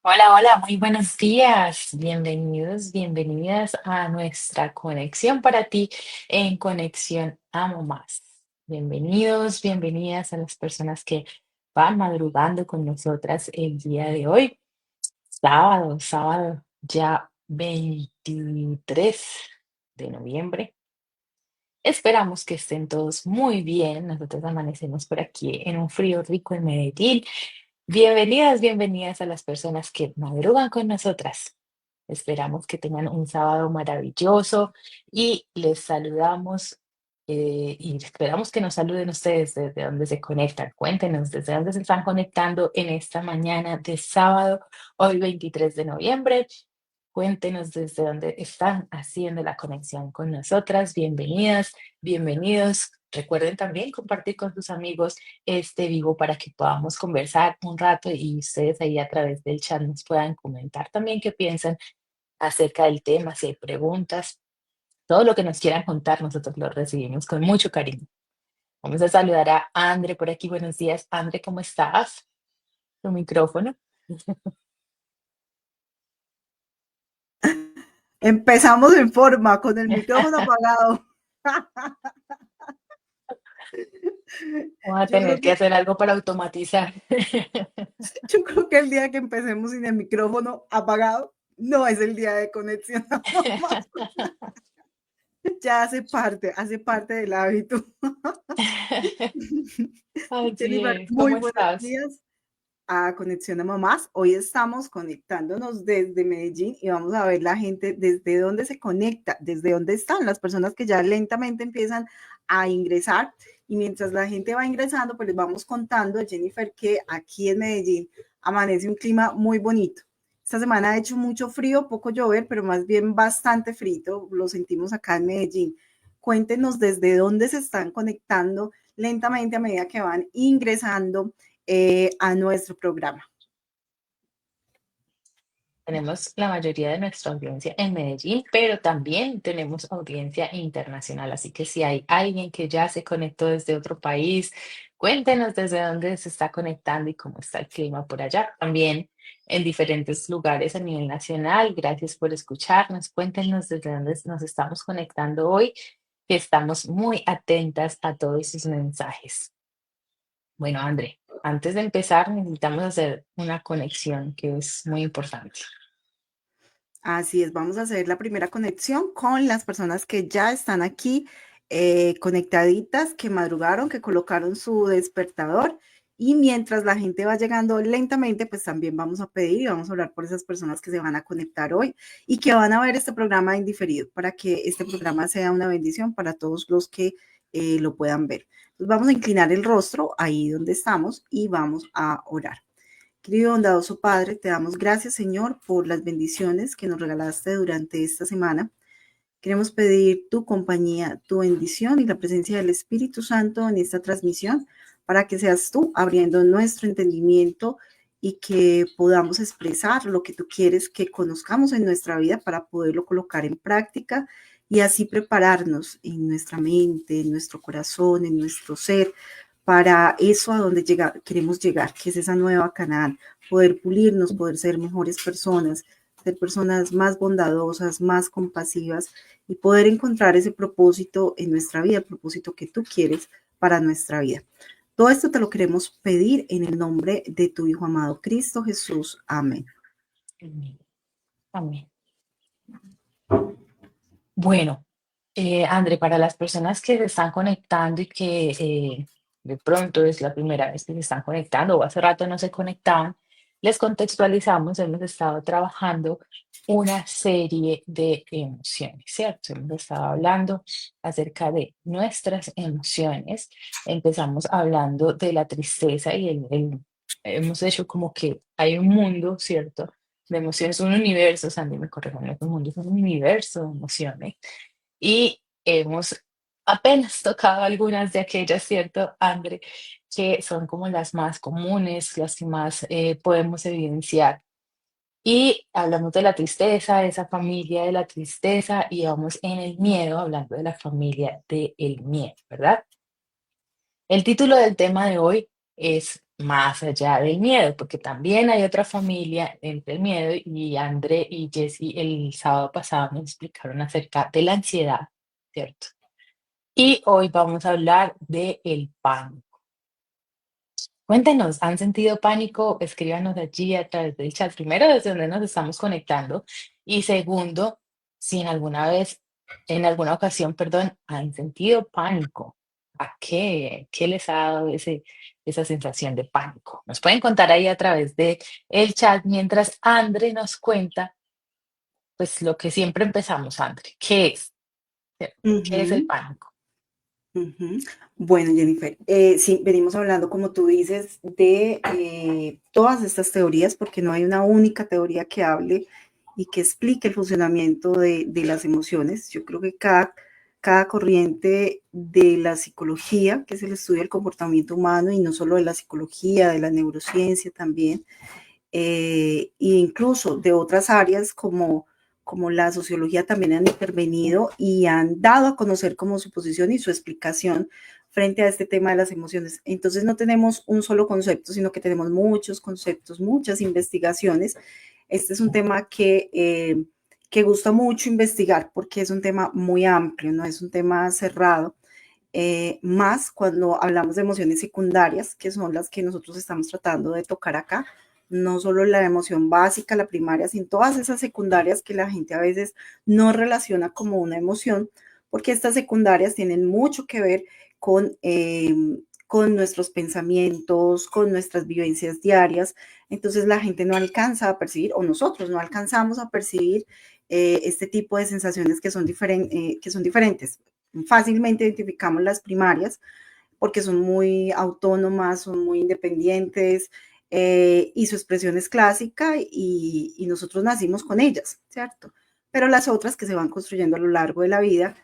Hola, hola, muy buenos días. Bienvenidos, bienvenidas a nuestra conexión para ti en Conexión Amo Más. Bienvenidos, bienvenidas a las personas que van madrugando con nosotras el día de hoy, sábado ya 23 de noviembre. Esperamos que estén todos muy bien. Nosotros amanecemos por aquí en un frío rico en Medellín. Bienvenidas, bienvenidas a las personas que madrugan con nosotras. Esperamos que tengan un sábado maravilloso y les saludamos y esperamos que nos saluden ustedes desde donde se conectan. Cuéntenos desde dónde se están conectando en esta mañana de sábado, hoy 23 de noviembre. Cuéntenos desde dónde están haciendo la conexión con nosotras. Bienvenidas, bienvenidos. Recuerden también compartir con sus amigos este vivo para que podamos conversar un rato y ustedes ahí a través del chat nos puedan comentar también qué piensan acerca del tema, si hay preguntas, todo lo que nos quieran contar, nosotros lo recibimos con mucho cariño. Vamos a saludar a Andre por aquí. Buenos días, Andre, ¿cómo estás? Tu micrófono. Empezamos en forma, con el micrófono apagado. Vamos a Yo tener creo que que, hacer algo para automatizar. yo creo que el día que empecemos sin el micrófono apagado, no es el día de conexión. Ya hace parte del hábito. Así Jennifer, es, muy ¿cómo buenos estás? días a Conexión a Mamás. Hoy estamos conectándonos desde Medellín y vamos a ver la gente desde dónde se conecta, desde dónde están las personas que ya lentamente empiezan a ingresar. Y mientras la gente va ingresando, pues les vamos contando a Jennifer que aquí en Medellín amanece un clima muy bonito. Esta semana ha hecho mucho frío, poco llover, pero más bien bastante frío. Lo sentimos acá en Medellín. Cuéntenos desde dónde se están conectando lentamente a medida que van ingresando a nuestro programa. Tenemos la mayoría de nuestra audiencia en Medellín, pero también tenemos audiencia internacional. Así que si hay alguien que ya se conectó desde otro país, cuéntenos desde dónde se está conectando y cómo está el clima por allá. También en diferentes lugares a nivel nacional. Gracias por escucharnos. Cuéntenos desde dónde nos estamos conectando hoy, que estamos muy atentas a todos sus mensajes. Bueno, André, antes de empezar necesitamos hacer una conexión que es muy importante. Así es, vamos a hacer la primera conexión con las personas que ya están aquí conectaditas, que madrugaron, que colocaron su despertador. Y mientras la gente va llegando lentamente, pues también vamos a pedir y vamos a hablar por esas personas que se van a conectar hoy y que van a ver este programa en diferido para que este programa sea una bendición para todos los que lo puedan ver. Entonces vamos a inclinar el rostro ahí donde estamos y vamos a orar. Querido bondadoso Padre, te damos gracias, Señor, por las bendiciones que nos regalaste durante esta semana. Queremos pedir tu compañía, tu bendición y la presencia del Espíritu Santo en esta transmisión para que seas tú abriendo nuestro entendimiento y que podamos expresar lo que tú quieres que conozcamos en nuestra vida para poderlo colocar en práctica y así prepararnos en nuestra mente, en nuestro corazón, en nuestro ser para eso a donde queremos llegar, que es esa nueva Canaán, poder pulirnos, poder ser mejores personas, ser personas más bondadosas, más compasivas y poder encontrar ese propósito en nuestra vida, el propósito que tú quieres para nuestra vida. Todo esto te lo queremos pedir en el nombre de tu Hijo amado Cristo Jesús. Amén. Amén. Amén. Bueno, André, para las personas que se están conectando y que de pronto es la primera vez que se están conectando o hace rato no se conectaban, les contextualizamos, hemos estado trabajando una serie de emociones, ¿cierto? Hemos estado hablando acerca de nuestras emociones. Empezamos hablando de la tristeza y hemos hecho como que hay un mundo, ¿cierto? De emociones, un universo, Sandy me corrijo, no es un mundo, es un universo de emociones. Y hemos apenas tocado algunas de aquellas, ¿cierto, André? Que son como las más comunes, las que más podemos evidenciar. Y hablamos de la tristeza, de esa familia de la tristeza, y vamos en el miedo, hablando de la familia del miedo, ¿verdad? El título del tema de hoy es más allá del miedo, porque también hay otra familia entre el miedo y André y Jessy el sábado pasado nos explicaron acerca de la ansiedad, ¿cierto? Y hoy vamos a hablar de el pánico. Cuéntenos, ¿han sentido pánico? Escríbanos allí a través del chat. Primero, desde donde nos estamos conectando. Y segundo, si en alguna vez, en alguna ocasión, perdón, han sentido pánico. ¿A qué? ¿Qué les ha dado esa sensación de pánico? Nos pueden contar ahí a través de el chat mientras Andre nos cuenta, pues lo que siempre empezamos, Andre. ¿Qué es? ¿Qué es el Ujú, pánico? ujú. Bueno, Jennifer, sí, venimos hablando, como tú dices, de todas estas teorías, porque no hay una única teoría que hable y que explique el funcionamiento de las emociones. Yo creo que cada corriente de la psicología, que es el estudio del comportamiento humano, y no solo de la psicología, de la neurociencia también, e incluso de otras áreas como la sociología también han intervenido y han dado a conocer como su posición y su explicación frente a este tema de las emociones. Entonces no tenemos un solo concepto, sino que tenemos muchos conceptos, muchas investigaciones. Este es un tema que gusta mucho investigar porque es un tema muy amplio, no es un tema cerrado. Más cuando hablamos de emociones secundarias, que son las que nosotros estamos tratando de tocar acá, no solo la emoción básica, la primaria, sino todas esas secundarias que la gente a veces no relaciona como una emoción, porque estas secundarias tienen mucho que ver con nuestros pensamientos, con nuestras vivencias diarias. Entonces la gente no alcanza a percibir, o nosotros no alcanzamos a percibir este tipo de sensaciones que son diferentes. Fácilmente identificamos las primarias porque son muy autónomas, son muy independientes, y su expresión es clásica y nosotros nacimos con ellas, ¿cierto? Pero las otras que se van construyendo a lo largo de la vida,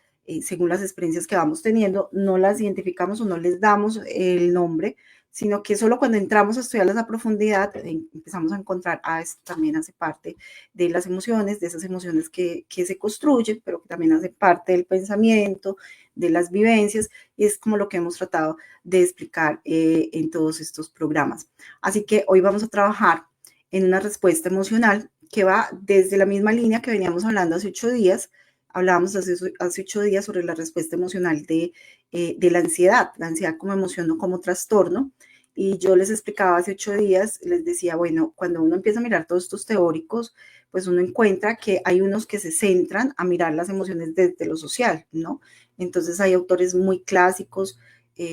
según las experiencias que vamos teniendo, no las identificamos o no les damos el nombre, sino que solo cuando entramos a estudiarlas a profundidad empezamos a encontrar, esto también hace parte de las emociones, de esas emociones que se construyen, pero que también hace parte del pensamiento, de las vivencias, y es como lo que hemos tratado de explicar en todos estos programas. Así que hoy vamos a trabajar en una respuesta emocional que va desde la misma línea que veníamos hablando hace 8 días. Hablábamos hace 8 días sobre la respuesta emocional de la ansiedad como emoción o como trastorno. Y yo les explicaba hace 8 días, les decía, bueno, cuando uno empieza a mirar todos estos teóricos, pues uno encuentra que hay unos que se centran a mirar las emociones desde lo social, ¿no? Entonces hay autores muy clásicos.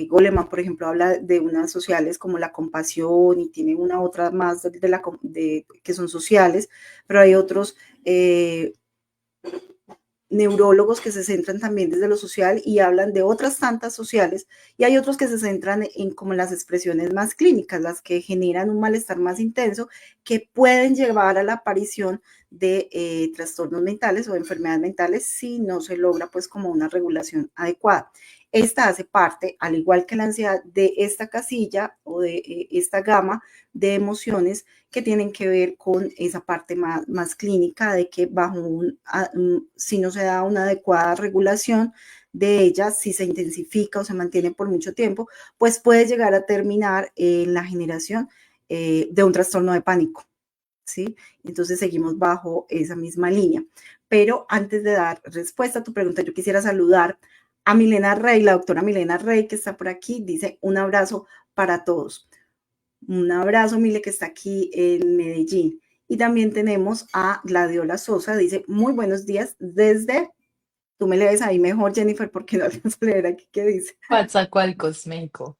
Goleman, por ejemplo, habla de unas sociales como la compasión y tiene una otra más que son sociales, pero hay otros neurólogos que se centran también desde lo social y hablan de otras tantas sociales, y hay otros que se centran en como las expresiones más clínicas, las que generan un malestar más intenso, que pueden llevar a la aparición de trastornos mentales o de enfermedades mentales si no se logra pues como una regulación adecuada. Esta hace parte, al igual que la ansiedad, de esta casilla o de esta gama de emociones que tienen que ver con esa parte más clínica de que si no se da una adecuada regulación de ella, si se intensifica o se mantiene por mucho tiempo, pues puede llegar a terminar en la generación de un trastorno de pánico, ¿sí? Entonces seguimos bajo esa misma línea. Pero antes de dar respuesta a tu pregunta, yo quisiera saludar a Milena Rey, la doctora Milena Rey, que está por aquí, dice un abrazo para todos. Un abrazo, Mile, que está aquí en Medellín. Y también tenemos a Gladiola Sosa, dice, muy buenos días desde, tú me lees ahí mejor, Jennifer, porque no alcanzo a leer aquí qué dice. Coatzacoalcos, México.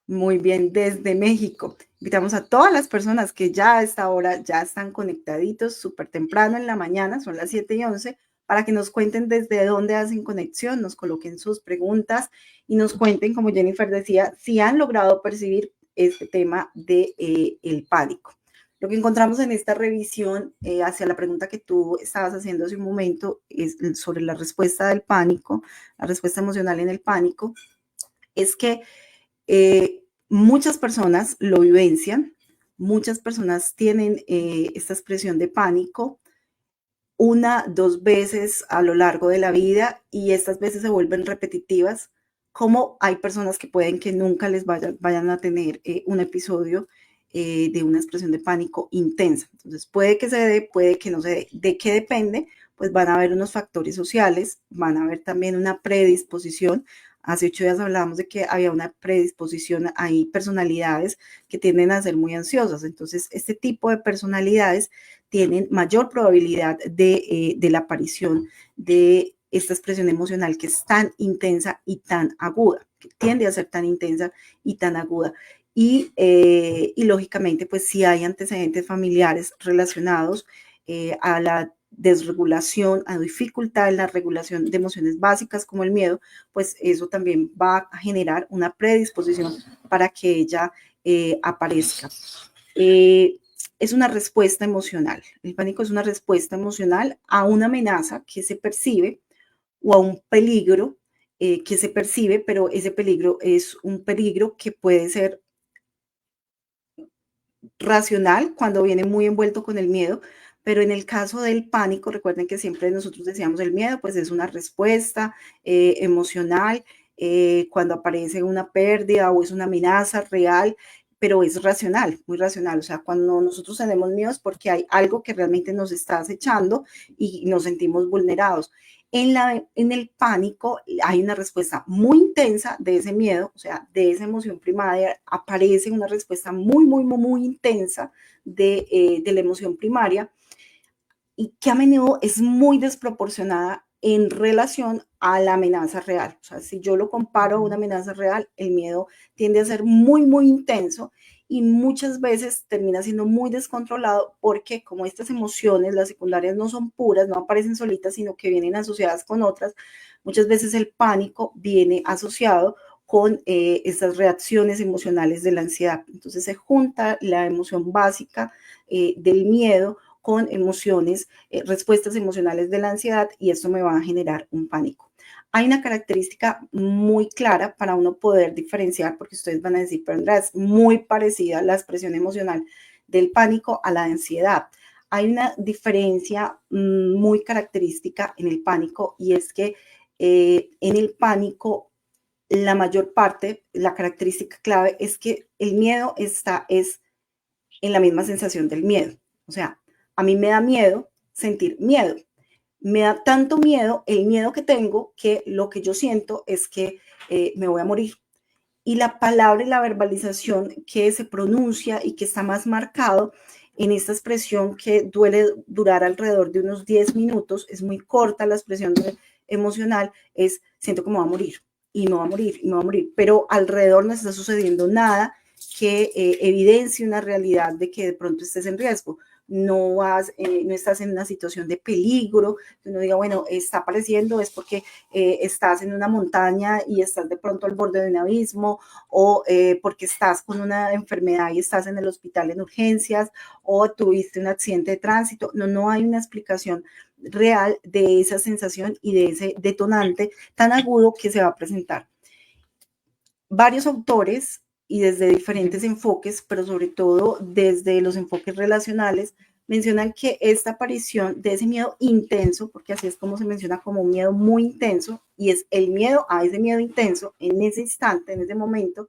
Muy bien, desde México. Invitamos a todas las personas que ya a esta hora ya están conectaditos súper temprano en la mañana, son las 7:11, para que nos cuenten desde dónde hacen conexión, nos coloquen sus preguntas y nos cuenten, como Jennifer decía, si han logrado percibir este tema de el pánico. Lo que encontramos en esta revisión hacia la pregunta que tú estabas haciendo hace un momento es sobre la respuesta del pánico, la respuesta emocional en el pánico, es que muchas personas lo vivencian, muchas personas tienen esta expresión de pánico una, dos veces a lo largo de la vida, y estas veces se vuelven repetitivas como hay personas que pueden que nunca les vayan a tener un episodio de una expresión de pánico intensa. Entonces, puede que se dé, puede que no se dé. ¿De qué depende? Pues van a haber unos factores sociales, van a haber también una predisposición. Hace 8 días hablábamos de que había una predisposición, hay personalidades que tienden a ser muy ansiosas. Entonces, este tipo de personalidades tienen mayor probabilidad de la aparición de esta expresión emocional que es tan intensa y tan aguda, que tiende a ser tan intensa y tan aguda. Y lógicamente, pues si hay antecedentes familiares relacionados a la desregulación, a dificultad en la regulación de emociones básicas como el miedo, pues eso también va a generar una predisposición para que ella aparezca. Es una respuesta emocional. El pánico es una respuesta emocional a una amenaza que se percibe o a un peligro que se percibe, pero ese peligro es un peligro que puede ser racional cuando viene muy envuelto con el miedo, pero en el caso del pánico, recuerden que siempre nosotros decíamos el miedo, pues es una respuesta emocional cuando aparece una pérdida o es una amenaza real, pero es racional, muy racional. O sea, cuando nosotros tenemos miedo es porque hay algo que realmente nos está acechando y nos sentimos vulnerados. En el pánico hay una respuesta muy intensa de ese miedo, o sea, de esa emoción primaria, aparece una respuesta muy, muy, muy, muy intensa de la emoción primaria y que a menudo es muy desproporcionada en relación a la amenaza real. O sea, si yo lo comparo a una amenaza real, el miedo tiende a ser muy, muy intenso y muchas veces termina siendo muy descontrolado porque como estas emociones, las secundarias no son puras, no aparecen solitas, sino que vienen asociadas con otras, muchas veces el pánico viene asociado con esas reacciones emocionales de la ansiedad. Entonces se junta la emoción básica del miedo con emociones, respuestas emocionales de la ansiedad y esto me va a generar un pánico. Hay una característica muy clara para uno poder diferenciar, porque ustedes van a decir, pero Andrea, es muy parecida la expresión emocional del pánico a la ansiedad. Hay una diferencia muy característica en el pánico y es que en el pánico la mayor parte, la característica clave es que el miedo es en la misma sensación del miedo. O sea, a mí me da miedo sentir miedo. Me da tanto miedo el miedo que tengo que lo que yo siento es que me voy a morir. Y la palabra y la verbalización que se pronuncia y que está más marcado en esta expresión que duele durar alrededor de unos 10 minutos, es muy corta la expresión emocional, es siento que me va a morir y me va a morir y me va a morir, pero alrededor no está sucediendo nada que evidencie una realidad de que de pronto estés en riesgo. No estás en una situación de peligro, que uno diga, bueno, está apareciendo, es porque estás en una montaña y estás de pronto al borde de un abismo, o porque estás con una enfermedad y estás en el hospital en urgencias, o tuviste un accidente de tránsito. No, no hay una explicación real de esa sensación y de ese detonante tan agudo que se va a presentar. Varios autores y desde diferentes enfoques, pero sobre todo desde los enfoques relacionales, mencionan que esta aparición de ese miedo intenso, porque así es como se menciona como un miedo muy intenso, y es el miedo a ese miedo intenso en ese instante, en ese momento,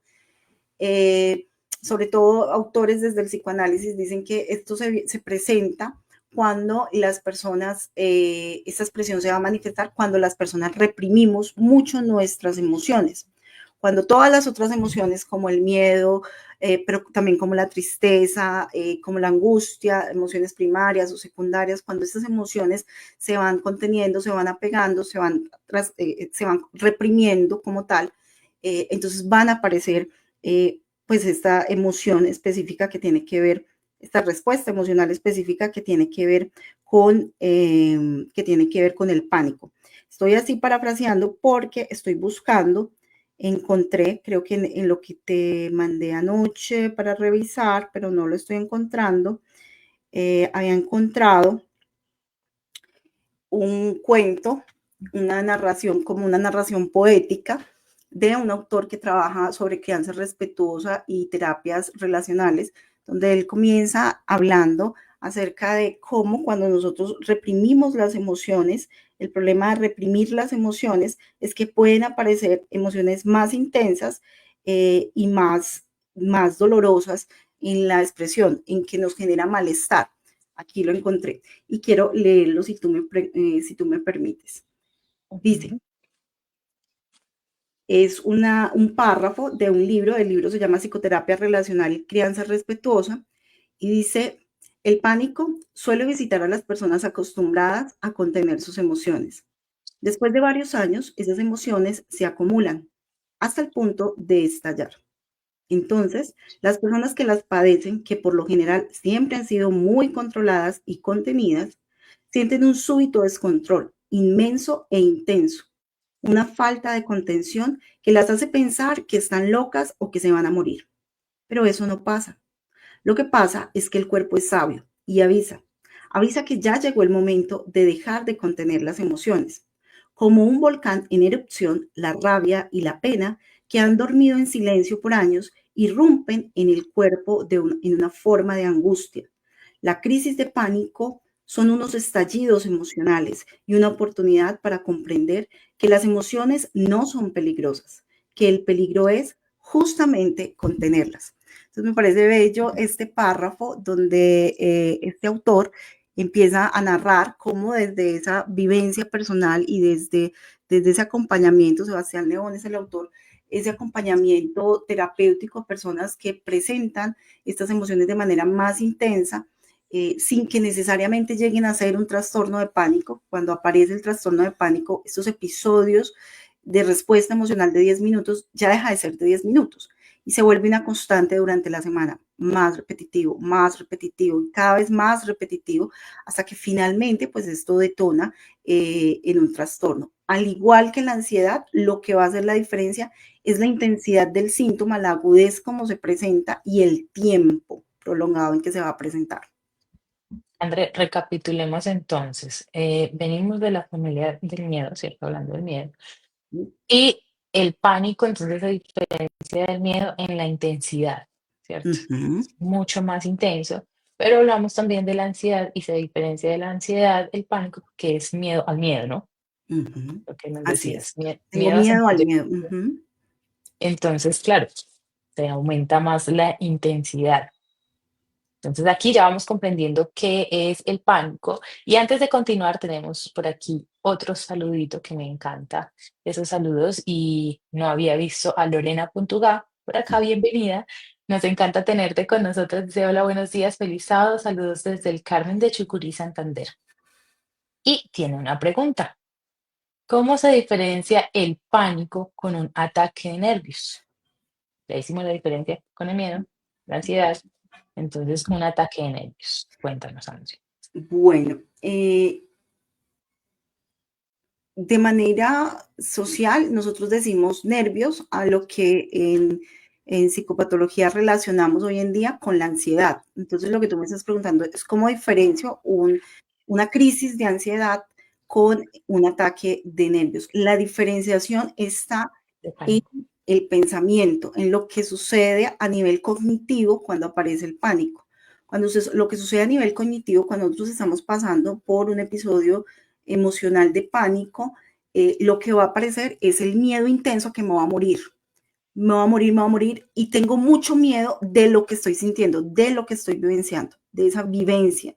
sobre todo autores desde el psicoanálisis dicen que esto se presenta cuando las personas, esta expresión se va a manifestar cuando las personas reprimimos mucho nuestras emociones. Cuando todas las otras emociones como el miedo, pero también como la tristeza, como la angustia, emociones primarias o secundarias, cuando estas emociones se van conteniendo, se van apegando, se van reprimiendo como tal, entonces van a aparecer pues esta emoción específica que tiene que ver, esta respuesta emocional específica que tiene que ver con el pánico. Estoy así parafraseando porque estoy buscando, encontré, creo que en lo que te mandé anoche para revisar, pero no lo estoy encontrando, había encontrado un cuento, una narración, como una narración poética de un autor que trabaja sobre crianza respetuosa y terapias relacionales, donde él comienza hablando acerca de cómo cuando nosotros reprimimos las emociones, el problema de reprimir las emociones es que pueden aparecer emociones más intensas y más dolorosas en la expresión, en que nos genera malestar. Aquí lo encontré y quiero leerlo si tú me permites. Dice, Ujú. es un párrafo de un libro, el libro se llama Psicoterapia Relacional y Crianza Respetuosa, y dice, el pánico suele visitar a las personas acostumbradas a contener sus emociones. Después de varios años, esas emociones se acumulan hasta el punto de estallar. Entonces, las personas que las padecen, que por lo general siempre han sido muy controladas y contenidas, sienten un súbito descontrol inmenso e intenso, una falta de contención que las hace pensar que están locas o que se van a morir. Pero eso no pasa. Lo que pasa es que el cuerpo es sabio y avisa que ya llegó el momento de dejar de contener las emociones. Como un volcán en erupción, la rabia y la pena, que han dormido en silencio por años, irrumpen en el cuerpo en una forma de angustia. La crisis de pánico son unos estallidos emocionales y una oportunidad para comprender que las emociones no son peligrosas, que el peligro es justamente contenerlas. Entonces me parece bello este párrafo donde este autor empieza a narrar cómo desde esa vivencia personal y desde ese acompañamiento, Sebastián León es el autor, ese acompañamiento terapéutico a personas que presentan estas emociones de manera más intensa, sin que necesariamente lleguen a ser un trastorno de pánico. Cuando aparece el trastorno de pánico, estos episodios de respuesta emocional de 10 minutos ya deja de ser de 10 minutos y se vuelve una constante durante la semana, más repetitivo, cada vez más repetitivo, hasta que finalmente pues esto detona en un trastorno. Al igual que la ansiedad, lo que va a hacer la diferencia es la intensidad del síntoma, la agudez como se presenta y el tiempo prolongado en que se va a presentar. André, recapitulemos entonces. Venimos de la familia del miedo, ¿cierto? Hablando del miedo. Y el pánico, entonces, se diferencia del miedo en la intensidad, ¿cierto? Ujú, Mucho más intenso. Pero hablamos también de la ansiedad y se diferencia de la ansiedad el pánico, que es miedo al miedo, ¿no? ujú. Lo que nos Así es. decías, Tengo miedo a miedo al sentir. miedo. Ujú, Entonces, claro, se aumenta más la intensidad. Entonces aquí ya vamos comprendiendo qué es el pánico. Y antes de continuar, tenemos por aquí otro saludito que me encanta, esos saludos. Y no había visto a Lorena Puntugá por acá, bienvenida. Nos encanta tenerte con nosotros. Dice hola, buenos días, feliz sábado, saludos desde el Carmen de Chucurí, Santander. Y tiene una pregunta. ¿Cómo se diferencia el pánico con un ataque de nervios? Ya hicimos la diferencia con el miedo, la ansiedad. Entonces, un ataque de nervios. Cuéntanos, Angie. bueno, de manera social, nosotros decimos nervios a lo que en psicopatología relacionamos hoy en día con la ansiedad. Entonces, lo que tú me estás preguntando es cómo diferencio una crisis de ansiedad con un ataque de nervios. La diferenciación está De en pánico. el pensamiento, en lo que sucede a nivel cognitivo cuando aparece el pánico. Lo que sucede a nivel cognitivo cuando nosotros estamos pasando por un episodio emocional de pánico, lo que va a aparecer es el miedo intenso a que me va a morir. Me va a morir, me va a morir y tengo mucho miedo de lo que estoy sintiendo, de lo que estoy vivenciando, de esa vivencia.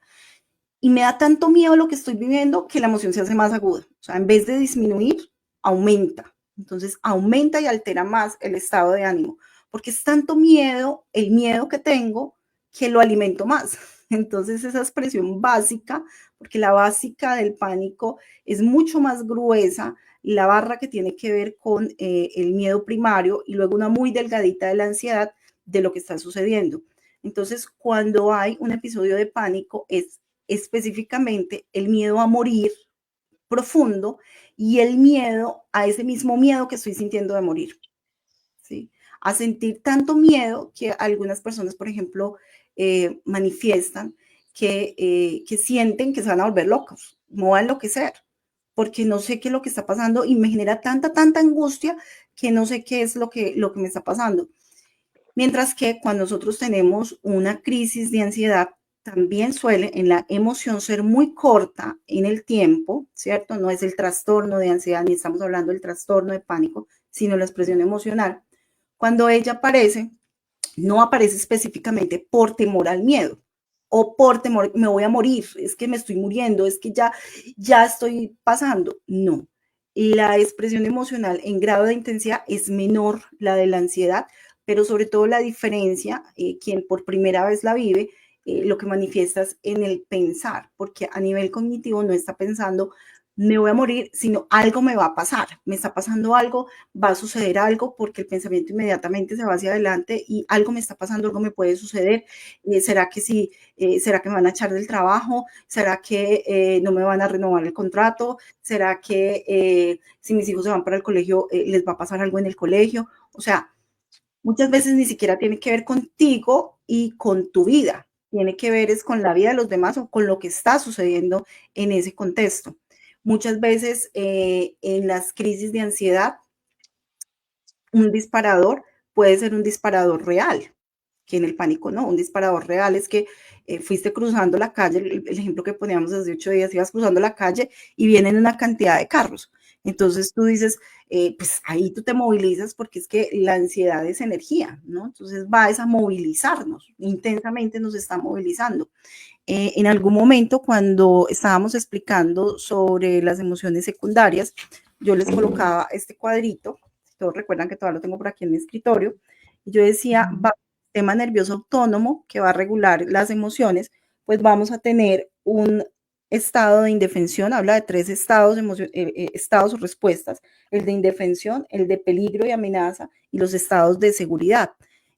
Y me da tanto miedo lo que estoy viviendo que la emoción se hace más aguda. O sea, en vez de disminuir, aumenta. Entonces, aumenta y altera más el estado de ánimo, porque es tanto miedo, el miedo que tengo, que lo alimento más. Entonces, esa expresión básica, porque la básica del pánico es mucho más gruesa, la barra que tiene que ver con el miedo primario y luego una muy delgadita de la ansiedad de lo que está sucediendo. Entonces, cuando hay un episodio de pánico, es específicamente el miedo a morir profundo y el miedo a ese mismo miedo que estoy sintiendo de morir, ¿sí? A sentir tanto miedo que algunas personas, por ejemplo, manifiestan que sienten que se van a volver locos, no va a enloquecer, porque no sé qué es lo que está pasando y me genera tanta angustia que no sé qué es lo que me está pasando. Mientras que cuando nosotros tenemos una crisis de ansiedad, también suele en la emoción ser muy corta en el tiempo, ¿cierto? No es el trastorno de ansiedad, ni estamos hablando del trastorno de pánico, sino la expresión emocional. Cuando ella aparece, no aparece específicamente por temor al miedo o por temor, me voy a morir, es que me estoy muriendo, es que ya estoy pasando. No. La expresión emocional en grado de intensidad es menor la de la ansiedad, pero sobre todo la diferencia, quien por primera vez la vive, lo que manifiestas en el pensar, porque a nivel cognitivo no está pensando me voy a morir, sino algo me va a pasar, me está pasando algo, va a suceder algo, porque el pensamiento inmediatamente se va hacia adelante y algo me está pasando, algo me puede suceder. ¿Será que sí? ¿Será que me van a echar del trabajo? ¿Será que no me van a renovar el contrato? ¿Será que si mis hijos se van para el colegio, les va a pasar algo en el colegio? O sea, muchas veces ni siquiera tiene que ver contigo y con tu vida, tiene que ver es con la vida de los demás o con lo que está sucediendo en ese contexto. Muchas veces en las crisis de ansiedad, un disparador puede ser un disparador real, que en el pánico no. Un disparador real es que fuiste cruzando la calle, el ejemplo que poníamos hace 8 días, ibas cruzando la calle y vienen una cantidad de carros. Entonces tú dices, pues ahí tú te movilizas porque es que la ansiedad es energía, ¿no? Entonces va a movilizarnos, intensamente nos está movilizando. En algún momento cuando estábamos explicando sobre las emociones secundarias, yo les colocaba este cuadrito, todos recuerdan que todavía lo tengo por aquí en mi escritorio, y yo decía, va el sistema nervioso autónomo que va a regular las emociones, pues vamos a tener un estado de indefensión, habla de 3 estados, estados o respuestas, el de indefensión, el de peligro y amenaza y los estados de seguridad.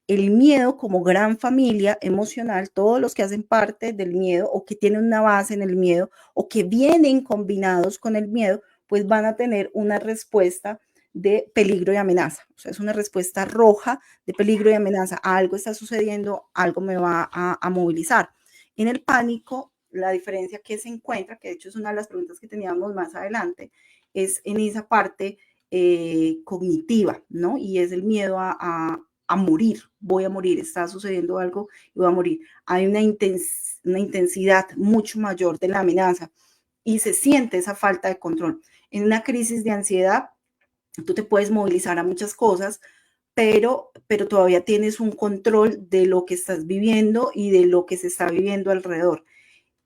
El miedo como gran familia emocional, todos los que hacen parte del miedo o que tienen una base en el miedo o que vienen combinados con el miedo, pues van a tener una respuesta de peligro y amenaza. O sea, es una respuesta roja de peligro y amenaza. Algo está sucediendo, algo me va a movilizar. En el pánico, la diferencia que se encuentra, que de hecho es una de las preguntas que teníamos más adelante, es en esa parte cognitiva, ¿no? Y es el miedo a morir, voy a morir, está sucediendo algo y voy a morir. Hay una intensidad mucho mayor de la amenaza y se siente esa falta de control. En una crisis de ansiedad, tú te puedes movilizar a muchas cosas, pero todavía tienes un control de lo que estás viviendo y de lo que se está viviendo alrededor.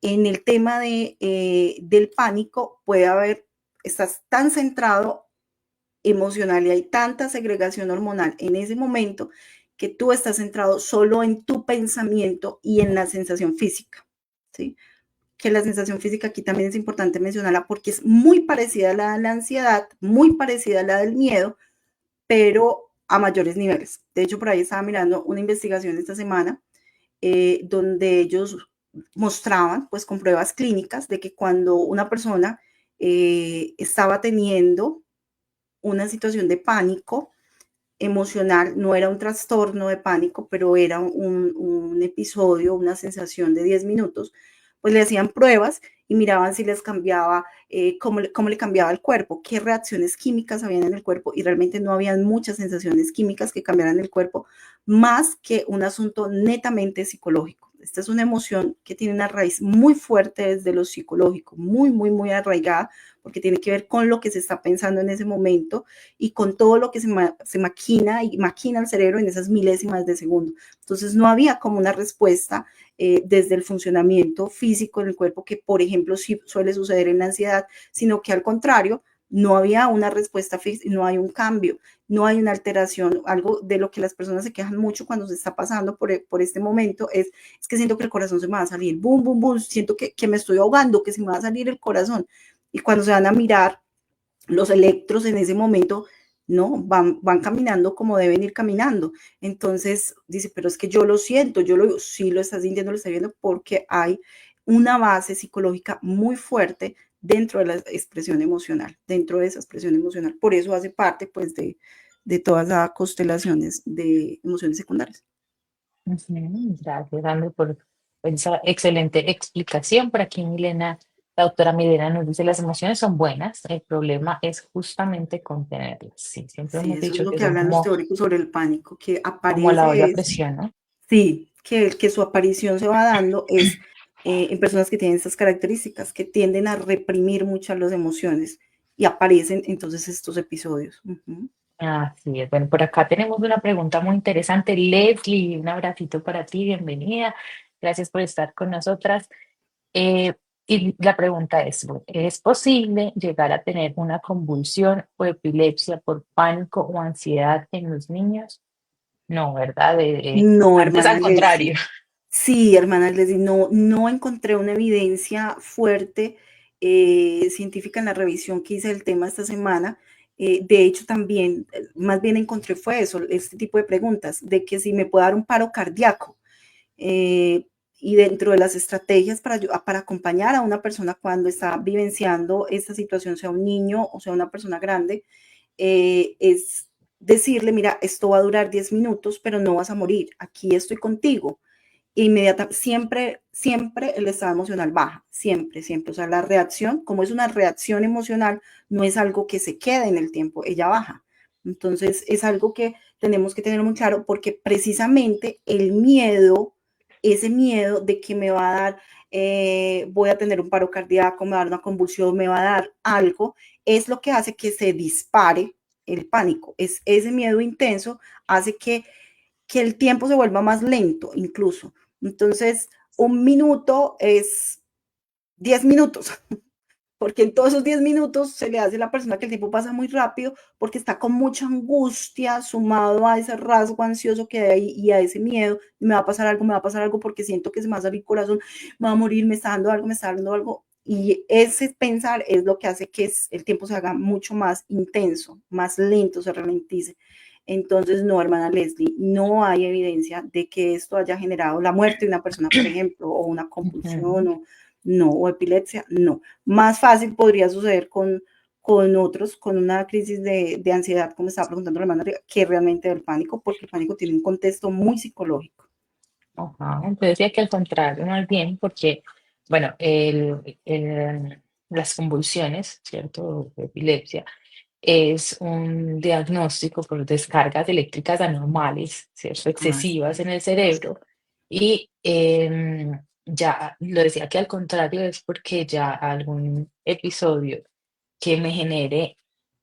En el tema del pánico puede haber, estás tan centrado emocional y hay tanta segregación hormonal en ese momento que tú estás centrado solo en tu pensamiento y en la sensación física, ¿sí? Que la sensación física aquí también es importante mencionarla porque es muy parecida a la de la ansiedad, muy parecida a la del miedo, pero a mayores niveles. De hecho, por ahí estaba mirando una investigación esta semana donde ellos mostraban, pues con pruebas clínicas, de que cuando una persona estaba teniendo una situación de pánico emocional, no era un trastorno de pánico, pero era un episodio, una sensación de 10 minutos, pues le hacían pruebas y miraban si les cambiaba, cómo le cambiaba el cuerpo, qué reacciones químicas habían en el cuerpo y realmente no habían muchas sensaciones químicas que cambiaran el cuerpo, más que un asunto netamente psicológico. Esta es una emoción que tiene una raíz muy fuerte desde lo psicológico, muy, muy, muy arraigada, porque tiene que ver con lo que se está pensando en ese momento y con todo lo que se maquina y maquina el cerebro en esas milésimas de segundo. Entonces no había como una respuesta desde el funcionamiento físico en el cuerpo, que por ejemplo sí suele suceder en la ansiedad, sino que al contrario, no había una respuesta física, no hay un cambio, no hay una alteración. Algo de lo que las personas se quejan mucho cuando se está pasando por este momento es que siento que el corazón se me va a salir, boom, boom, boom, siento que me estoy ahogando, que se me va a salir el corazón. Y cuando se van a mirar, los electros en ese momento no van caminando como deben ir caminando. Entonces dice, pero es que yo lo siento, sí lo estás sintiendo, lo estás viendo, porque hay una base psicológica muy fuerte dentro de la expresión emocional, dentro de esa expresión emocional. Por eso hace parte, pues, de todas las constelaciones de emociones secundarias. Gracias, André, por esa excelente explicación. Por aquí, Milena, la doctora Milena nos dice, las emociones son buenas, el problema es justamente contenerlas. Sí, siempre Sí, hemos eso es dicho lo que que son hablan los como, teóricos sobre el pánico, que como la olla a aparece, presión, ¿no? sí, que su aparición se va dando es en personas que tienen estas características, que tienden a reprimir muchas las emociones y aparecen entonces estos episodios. Ujú. Así es. Bueno, por acá tenemos una pregunta muy interesante. Leslie, un abracito para ti, bienvenida. Gracias por estar con nosotras. Eh, y la pregunta es, bueno, ¿es posible llegar a tener una convulsión o epilepsia por pánico o ansiedad en los niños? No, ¿verdad? No, Antes hermana al contrario. Leslie. Sí, hermana Leslie, no encontré una evidencia fuerte científica en la revisión que hice del tema esta semana. De hecho, también, más bien encontré fue eso, este tipo de preguntas, de que si me puede dar un paro cardíaco. eh, y dentro de las estrategias para acompañar a una persona cuando está vivenciando esta situación, sea un niño o sea una persona grande, es decirle, mira, esto va a durar 10 minutos, pero no vas a morir, aquí estoy contigo. Inmediatamente, siempre el estado emocional baja, siempre. O sea, la reacción, como es una reacción emocional, no es algo que se quede en el tiempo, ella baja. Entonces, es algo que tenemos que tener muy claro porque precisamente el miedo, ese miedo de que me va a dar, voy a tener un paro cardíaco, me va a dar una convulsión, me va a dar algo, es lo que hace que se dispare el pánico. Es ese miedo intenso hace que el tiempo se vuelva más lento incluso. Entonces, un minuto es 10 minutos, porque en todos esos 10 minutos se le hace a la persona que el tiempo pasa muy rápido porque está con mucha angustia sumado a ese rasgo ansioso que hay y a ese miedo, me va a pasar algo, me va a pasar algo porque siento que se me va a salir el corazón, me va a morir, me está dando algo, me está dando algo. Y ese pensar es lo que hace que el tiempo se haga mucho más intenso, más lento, se ralentice. Entonces, no, hermana Leslie, no hay evidencia de que esto haya generado la muerte de una persona, por ejemplo, o una compulsión, Ujú. o no, o epilepsia, no. Más fácil podría suceder con otros, con una crisis de ansiedad, como estaba preguntando la hermana, que realmente del pánico, porque el pánico tiene un contexto muy psicológico. Ajá, entonces decía que al contrario, más bien, porque, bueno, las convulsiones, ¿cierto? O epilepsia, es un diagnóstico por descargas eléctricas anormales, ¿cierto? Así Excesivas es. en el cerebro. Y ya lo decía que al contrario es porque ya algún episodio que me genere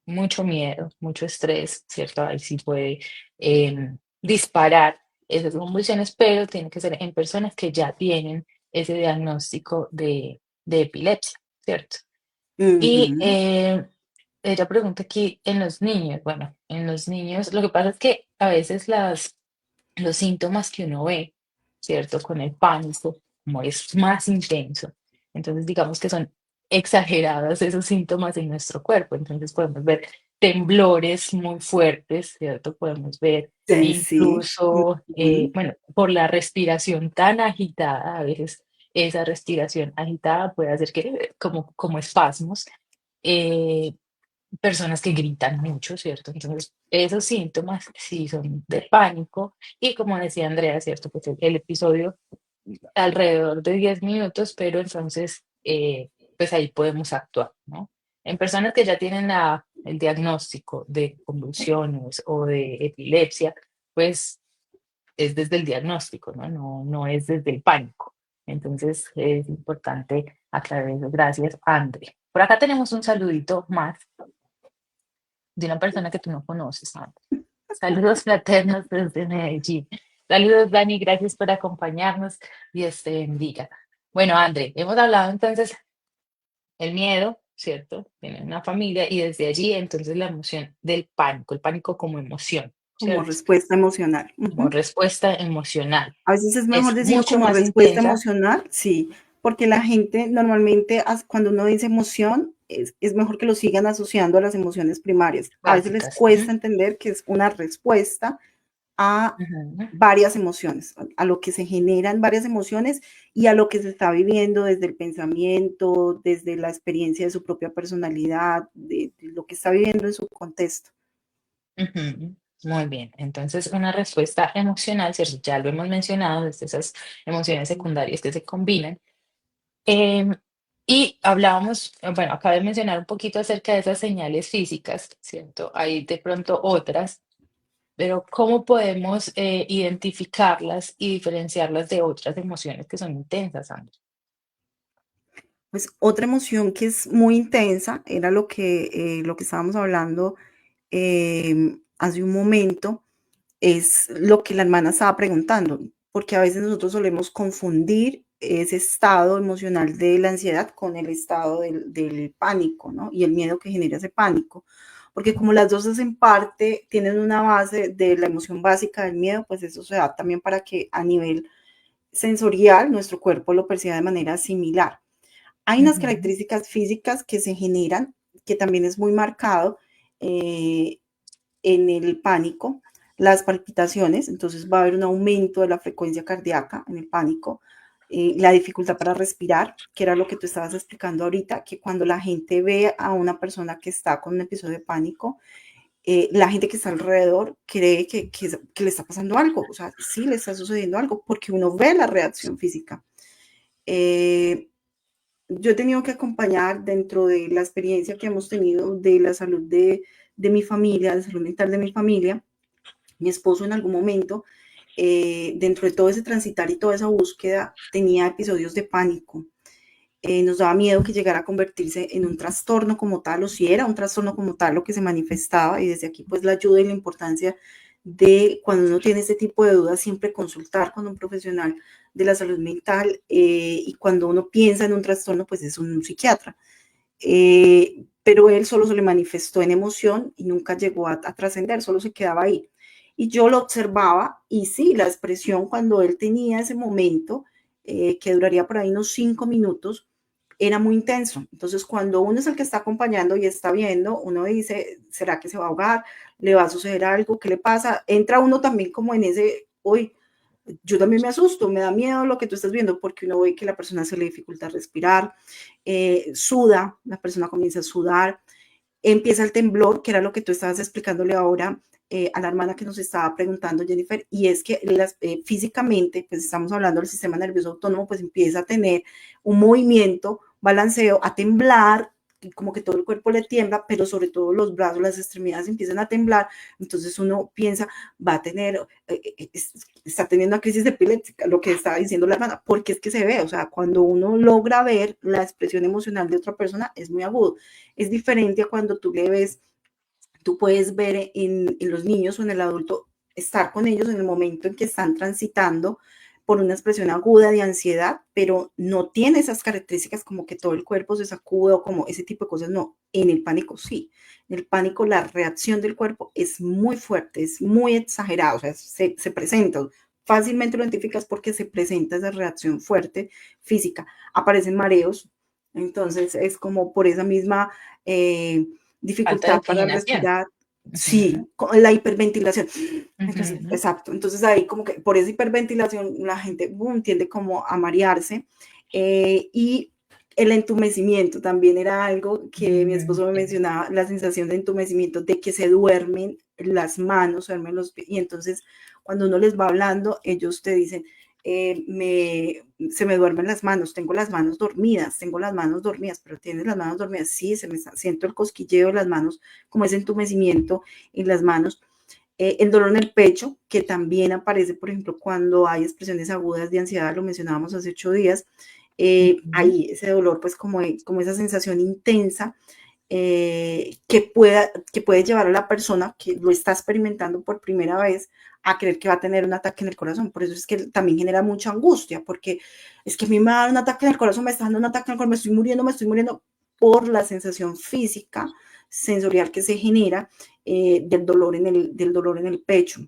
mucho miedo, mucho estrés, ¿cierto? Ahí sí puede disparar esas convulsiones, pero tiene que ser en personas que ya tienen ese diagnóstico de epilepsia, ¿cierto? Y Ujú. ella pregunta aquí en los niños, bueno, en los niños, lo que pasa es que a veces los síntomas que uno ve, ¿cierto? Con el pánico, como es más intenso, entonces digamos que son exagerados esos síntomas en nuestro cuerpo, entonces podemos ver temblores muy fuertes, ¿cierto? Podemos ver Sí. incluso, Ujú. bueno, por la respiración tan agitada, a veces esa respiración agitada puede hacer que, como espasmos, eh, personas que gritan mucho, ¿cierto? Entonces, esos síntomas sí son de pánico y como decía Andrea, ¿cierto? Pues el episodio alrededor de 10 minutos, pero entonces, pues ahí podemos actuar, ¿no? En personas que ya tienen el diagnóstico de convulsiones o de epilepsia, pues es desde el diagnóstico, ¿no? No es desde el pánico. Entonces, es importante aclarar eso. Gracias, André. Por acá tenemos un saludito más de una persona que tú no conoces, Sandra. Saludos fraternos desde Medellín. Saludos, Dani, gracias por acompañarnos. Dios te bendiga. Bueno, André, hemos hablado entonces el miedo, ¿cierto? Tiene una familia y desde allí entonces la emoción del pánico, el pánico como emoción, Como ¿cierto? respuesta emocional. Como Ujú. respuesta emocional. A veces es mejor Es decirlo mucho como más respuesta intensa. emocional, sí, porque la gente normalmente cuando uno dice emoción, es mejor que lo sigan asociando a las emociones primarias. A veces les Básicas. cuesta Ujú, entender que es una respuesta a ujú, varias emociones, a lo que se generan varias emociones y a lo que se está viviendo desde el pensamiento, desde la experiencia de su propia personalidad, de lo que está viviendo en su contexto. ujú. Muy bien. Entonces, una respuesta emocional, ¿cierto? Ya lo hemos mencionado, desde esas emociones secundarias que se combinan. Em, y hablábamos, bueno, acabo de mencionar un poquito acerca de esas señales físicas, ¿cierto? Hay de pronto otras, pero ¿cómo podemos identificarlas y diferenciarlas de otras emociones que son intensas, Sandra? Pues otra emoción que es muy intensa era lo que estábamos hablando hace un momento, es lo que la hermana estaba preguntando, porque a veces nosotros solemos confundir ese estado emocional de la ansiedad con el estado del pánico, ¿no? Y el miedo que genera ese pánico. Porque como las dos en parte tienen una base de la emoción básica del miedo, pues eso se da también para que a nivel sensorial nuestro cuerpo lo perciba de manera similar. Hay unas Ujú, características físicas que se generan, que también es muy marcado, eh, en el pánico, las palpitaciones, entonces va a haber un aumento de la frecuencia cardíaca en el pánico, la dificultad para respirar, que era lo que tú estabas explicando ahorita, que cuando la gente ve a una persona que está con un episodio de pánico, la gente que está alrededor cree que le está pasando algo, o sea, sí le está sucediendo algo, porque uno ve la reacción física. Eh, yo he tenido que acompañar dentro de la experiencia que hemos tenido de la salud de mi familia, de salud mental de mi familia. Mi esposo en algún momento, dentro de todo ese transitar y toda esa búsqueda, tenía episodios de pánico. Nos daba miedo que llegara a convertirse en un trastorno como tal, o si era un trastorno como tal lo que se manifestaba, y desde aquí pues la ayuda y la importancia de cuando uno tiene este tipo de dudas, siempre consultar con un profesional de la salud mental, y cuando uno piensa en un trastorno, pues es un psiquiatra. Pero él solo se le manifestó en emoción y nunca llegó a trascender, solo se quedaba ahí. Y yo lo observaba y sí, la expresión cuando él tenía ese momento, que duraría por ahí unos 5 minutos, era muy intenso. Entonces, cuando uno es el que está acompañando y está viendo, uno dice, ¿será que se va a ahogar? ¿Le va a suceder algo? ¿Qué le pasa? Entra uno también como en ese, hoy yo también me asusto, me da miedo lo que tú estás viendo, porque uno ve que la persona se le dificulta respirar, suda, la persona comienza a sudar, empieza el temblor, que era lo que tú estabas explicándole ahora a la hermana que nos estaba preguntando, Jennifer, y es que físicamente, pues estamos hablando del sistema nervioso autónomo, pues empieza a tener un movimiento, balanceo, a temblar, como que todo el cuerpo le tiembla, pero sobre todo los brazos, las extremidades empiezan a temblar, entonces uno piensa, va a tener, está teniendo una crisis epiléptica, lo que estaba diciendo la hermana, porque es que se ve, o sea, cuando uno logra ver la expresión emocional de otra persona, es muy agudo. Es diferente a cuando tú le ves, tú puedes ver en los niños o en el adulto, estar con ellos en el momento en que están transitando por una expresión aguda de ansiedad, pero no tiene esas características como que todo el cuerpo se sacude o como ese tipo de cosas, no. En el pánico sí. En el pánico la reacción del cuerpo es muy fuerte, es muy exagerada, o sea, se presenta, fácilmente lo identificas porque se presenta esa reacción fuerte física. Aparecen mareos, entonces es como por esa misma falta de dificultad para oxigenación. respirar, Ujú, sí, la hiperventilación. Entonces, ujú. exacto. Entonces ahí como que por esa hiperventilación la gente boom, tiende como a marearse. Y el entumecimiento también era algo que mi esposo me Sí. mencionaba, la sensación de entumecimiento, de que se duermen las manos, se duermen los pies. Y entonces cuando uno les va hablando, ellos te dicen, se me duermen las manos, tengo las manos dormidas, pero tienes las manos dormidas, sí, siento el cosquilleo de las manos, como ese entumecimiento en las manos, el dolor en el pecho, que también aparece, por ejemplo, cuando hay expresiones agudas de ansiedad, lo mencionábamos hace 8 días, Ujú, ahí ese dolor, pues como esa sensación intensa, que puede llevar a la persona que lo está experimentando por primera vez a creer que va a tener un ataque en el corazón. Por eso es que también genera mucha angustia, porque es que a mí me va a dar un ataque en el corazón, me está dando un ataque en el corazón, me estoy muriendo por la sensación física, sensorial que se genera del dolor en el pecho,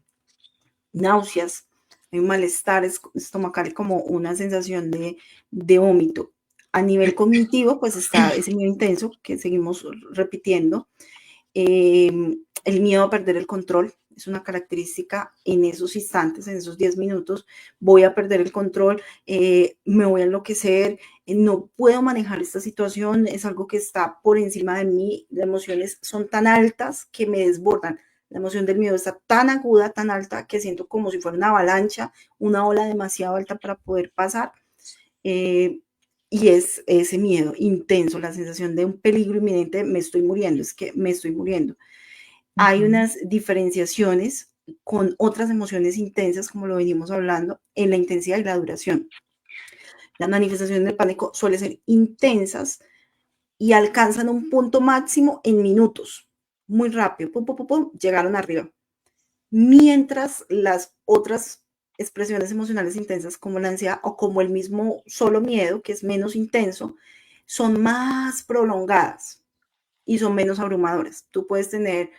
náuseas, hay un malestar estomacal como una sensación de vómito. A nivel cognitivo, pues está ese miedo intenso que seguimos repitiendo, el miedo a perder el control es una característica en esos instantes, en esos 10 minutos, voy a perder el control, me voy a enloquecer, no puedo manejar esta situación, es algo que está por encima de mí, las emociones son tan altas que me desbordan. La emoción del miedo está tan aguda, tan alta, que siento como si fuera una avalancha, una ola demasiado alta para poder pasar. Eh, y es ese miedo intenso, la sensación de un peligro inminente, me estoy muriendo, es que me estoy muriendo. Hay ujú, unas diferenciaciones con otras emociones intensas, como lo venimos hablando, en la intensidad y la duración. Las manifestaciones del pánico suelen ser intensas y alcanzan un punto máximo en minutos, muy rápido, pum, pum, pum, pum, llegaron arriba. Mientras las otras expresiones emocionales intensas como la ansiedad o como el mismo solo miedo, que es menos intenso, son más prolongadas y son menos abrumadoras. Tú puedes tener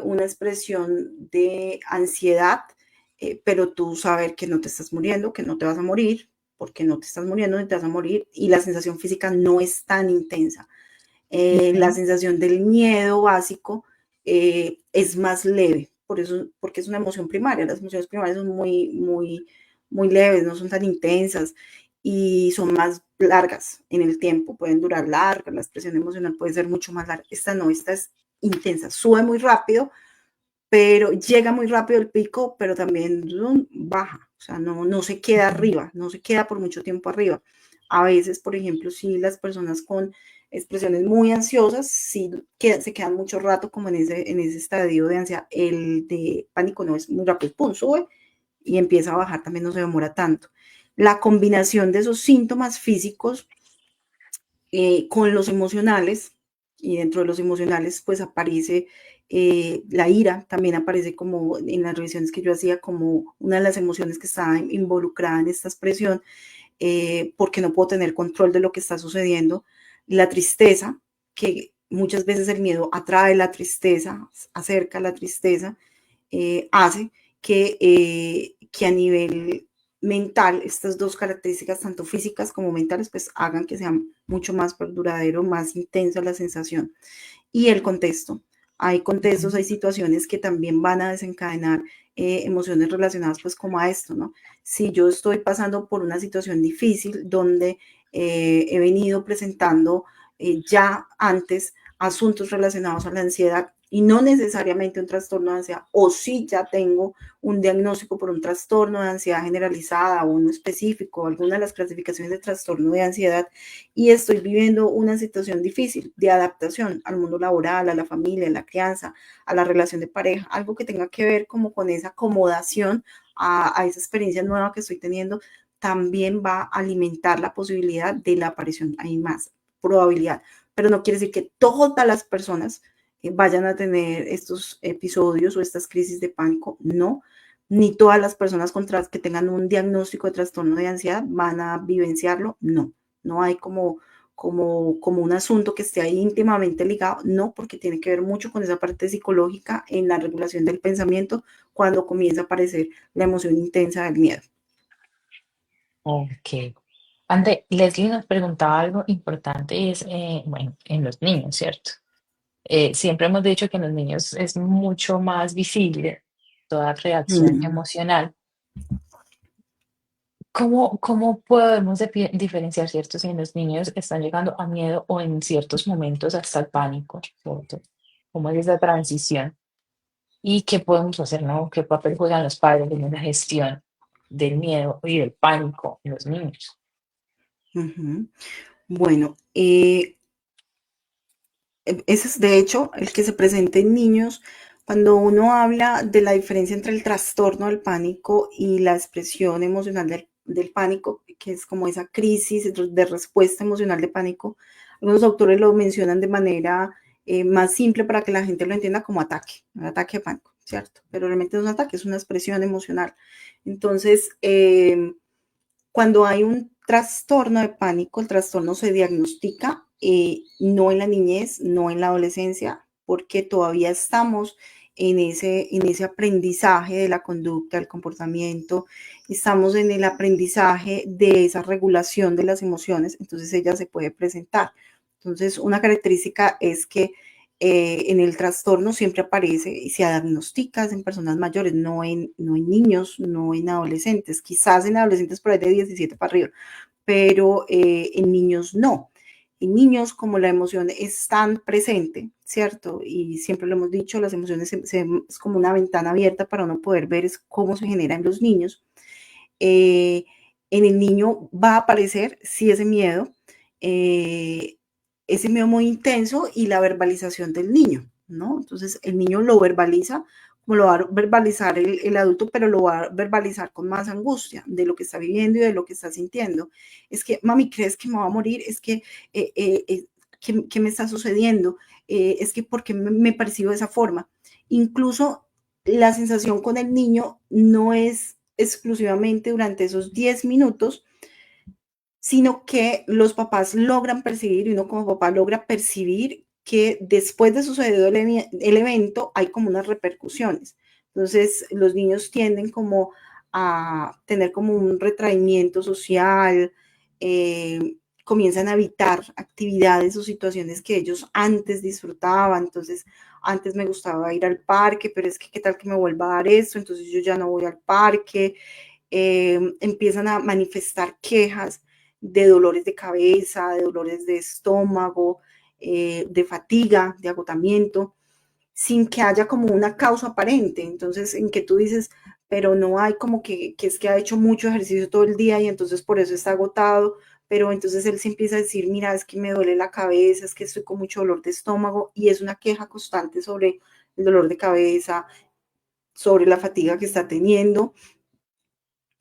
una expresión de ansiedad, pero tú saber que no te estás muriendo, que no te vas a morir, porque no te estás muriendo ni te vas a morir, y la sensación física no es tan intensa. La Ok. sensación del miedo básico es más leve, por eso, porque es una emoción primaria. Las emociones primarias son muy leves, no son tan intensas y son más largas en el tiempo, pueden durar largas, la expresión emocional puede ser mucho más larga. Esta no, esta es intensa, sube muy rápido, pero llega muy rápido el pico, pero también baja, o sea, no se queda Ujú. arriba, no se queda por mucho tiempo arriba. A veces, por ejemplo, si las personas con expresiones muy ansiosas, sí se quedan mucho rato como en ese estadio de ansiedad. El de pánico no es muy rápido, pum, sube y empieza a bajar, también no se demora tanto. La combinación de esos síntomas físicos con los emocionales, y dentro de los emocionales pues aparece la ira, también aparece como en las revisiones que yo hacía como una de las emociones que estaba involucrada en esta expresión, porque no puedo tener control de lo que está sucediendo. La tristeza, que muchas veces el miedo atrae la tristeza, acerca la tristeza, hace que a nivel mental estas dos características, tanto físicas como mentales, pues hagan que sea mucho más duradero, más intensa la sensación. Y el contexto. Hay contextos, Ujú. hay situaciones que también van a desencadenar emociones relacionadas pues como a esto, ¿no? Si yo estoy pasando por una situación difícil donde he venido presentando ya antes asuntos relacionados a la ansiedad y no necesariamente un trastorno de ansiedad, o si ya tengo un diagnóstico por un trastorno de ansiedad generalizada o uno específico, alguna de las clasificaciones de trastorno de ansiedad, y estoy viviendo una situación difícil de adaptación al mundo laboral, a la familia, a la crianza, a la relación de pareja, algo que tenga que ver como con esa acomodación a esa experiencia nueva que estoy teniendo, también va a alimentar la posibilidad de la aparición. Hay más probabilidad, pero no quiere decir que todas las personas vayan a tener estos episodios o estas crisis de pánico, no, ni todas las personas que tengan un diagnóstico de trastorno de ansiedad van a vivenciarlo, no, no hay como un asunto que esté ahí íntimamente ligado, no, porque tiene que ver mucho con esa parte psicológica en la regulación del pensamiento cuando comienza a aparecer la emoción intensa del miedo. Ok. Ande, Leslie nos preguntaba algo importante, es, bueno, en los niños, ¿cierto? Siempre hemos dicho que en los niños es mucho más visible toda reacción Mm. emocional. ¿Cómo podemos diferenciar, cierto, si en los niños están llegando a miedo o en ciertos momentos hasta el pánico, ¿cierto? ¿Cómo es esa transición? ¿Y qué podemos hacer, no? ¿Qué papel juegan los padres en la gestión del miedo y del pánico en los niños? Ujú. Bueno, ese es de hecho el que se presenta en niños. Cuando uno habla de la diferencia entre el trastorno del pánico y la expresión emocional del pánico, que es como esa crisis de respuesta emocional de pánico, algunos autores lo mencionan de manera más simple para que la gente lo entienda como ataque, un ataque de pánico, ¿cierto? Pero realmente no es un ataque, es una expresión emocional. Entonces, cuando hay un trastorno de pánico, el trastorno se diagnostica no en la niñez, no en la adolescencia, porque todavía estamos en ese aprendizaje de la conducta, del comportamiento, estamos en el aprendizaje de esa regulación de las emociones, entonces ella se puede presentar. Entonces, una característica es que en el trastorno siempre aparece y se diagnostica en personas mayores, no en niños, no en adolescentes, quizás en adolescentes por ahí de 17 para arriba, pero en niños no. En niños, como la emoción es tan presente, ¿cierto? Y siempre lo hemos dicho, las emociones es como una ventana abierta para uno poder ver cómo se genera en los niños. Eh, en el niño va a aparecer, sí, eh, ese miedo muy intenso y la verbalización del niño, ¿no? Entonces, el niño lo verbaliza como lo va a verbalizar el adulto, pero lo va a verbalizar con más angustia de lo que está viviendo y de lo que está sintiendo. Es que, mami, ¿crees que me va a morir? Es que, ¿qué me está sucediendo? Es que, ¿por qué me percibo de esa forma? Incluso la sensación con el niño no es exclusivamente durante esos 10 minutos, sino que los papás logran percibir, y uno como papá logra percibir que después de sucedido el evento hay como unas repercusiones. Entonces los niños tienden como a tener como un retraimiento social, comienzan a evitar actividades o situaciones que ellos antes disfrutaban. Entonces, antes me gustaba ir al parque, pero es que qué tal que me vuelva a dar esto, entonces yo ya no voy al parque. Empiezan a manifestar quejas de dolores de cabeza, de dolores de estómago, de fatiga, de agotamiento, sin que haya como una causa aparente. Entonces, en que tú dices, pero no hay como que es que ha hecho mucho ejercicio todo el día y entonces por eso está agotado, pero entonces él se empieza a decir, mira, es que me duele la cabeza, es que estoy con mucho dolor de estómago, y es una queja constante sobre el dolor de cabeza, sobre la fatiga que está teniendo.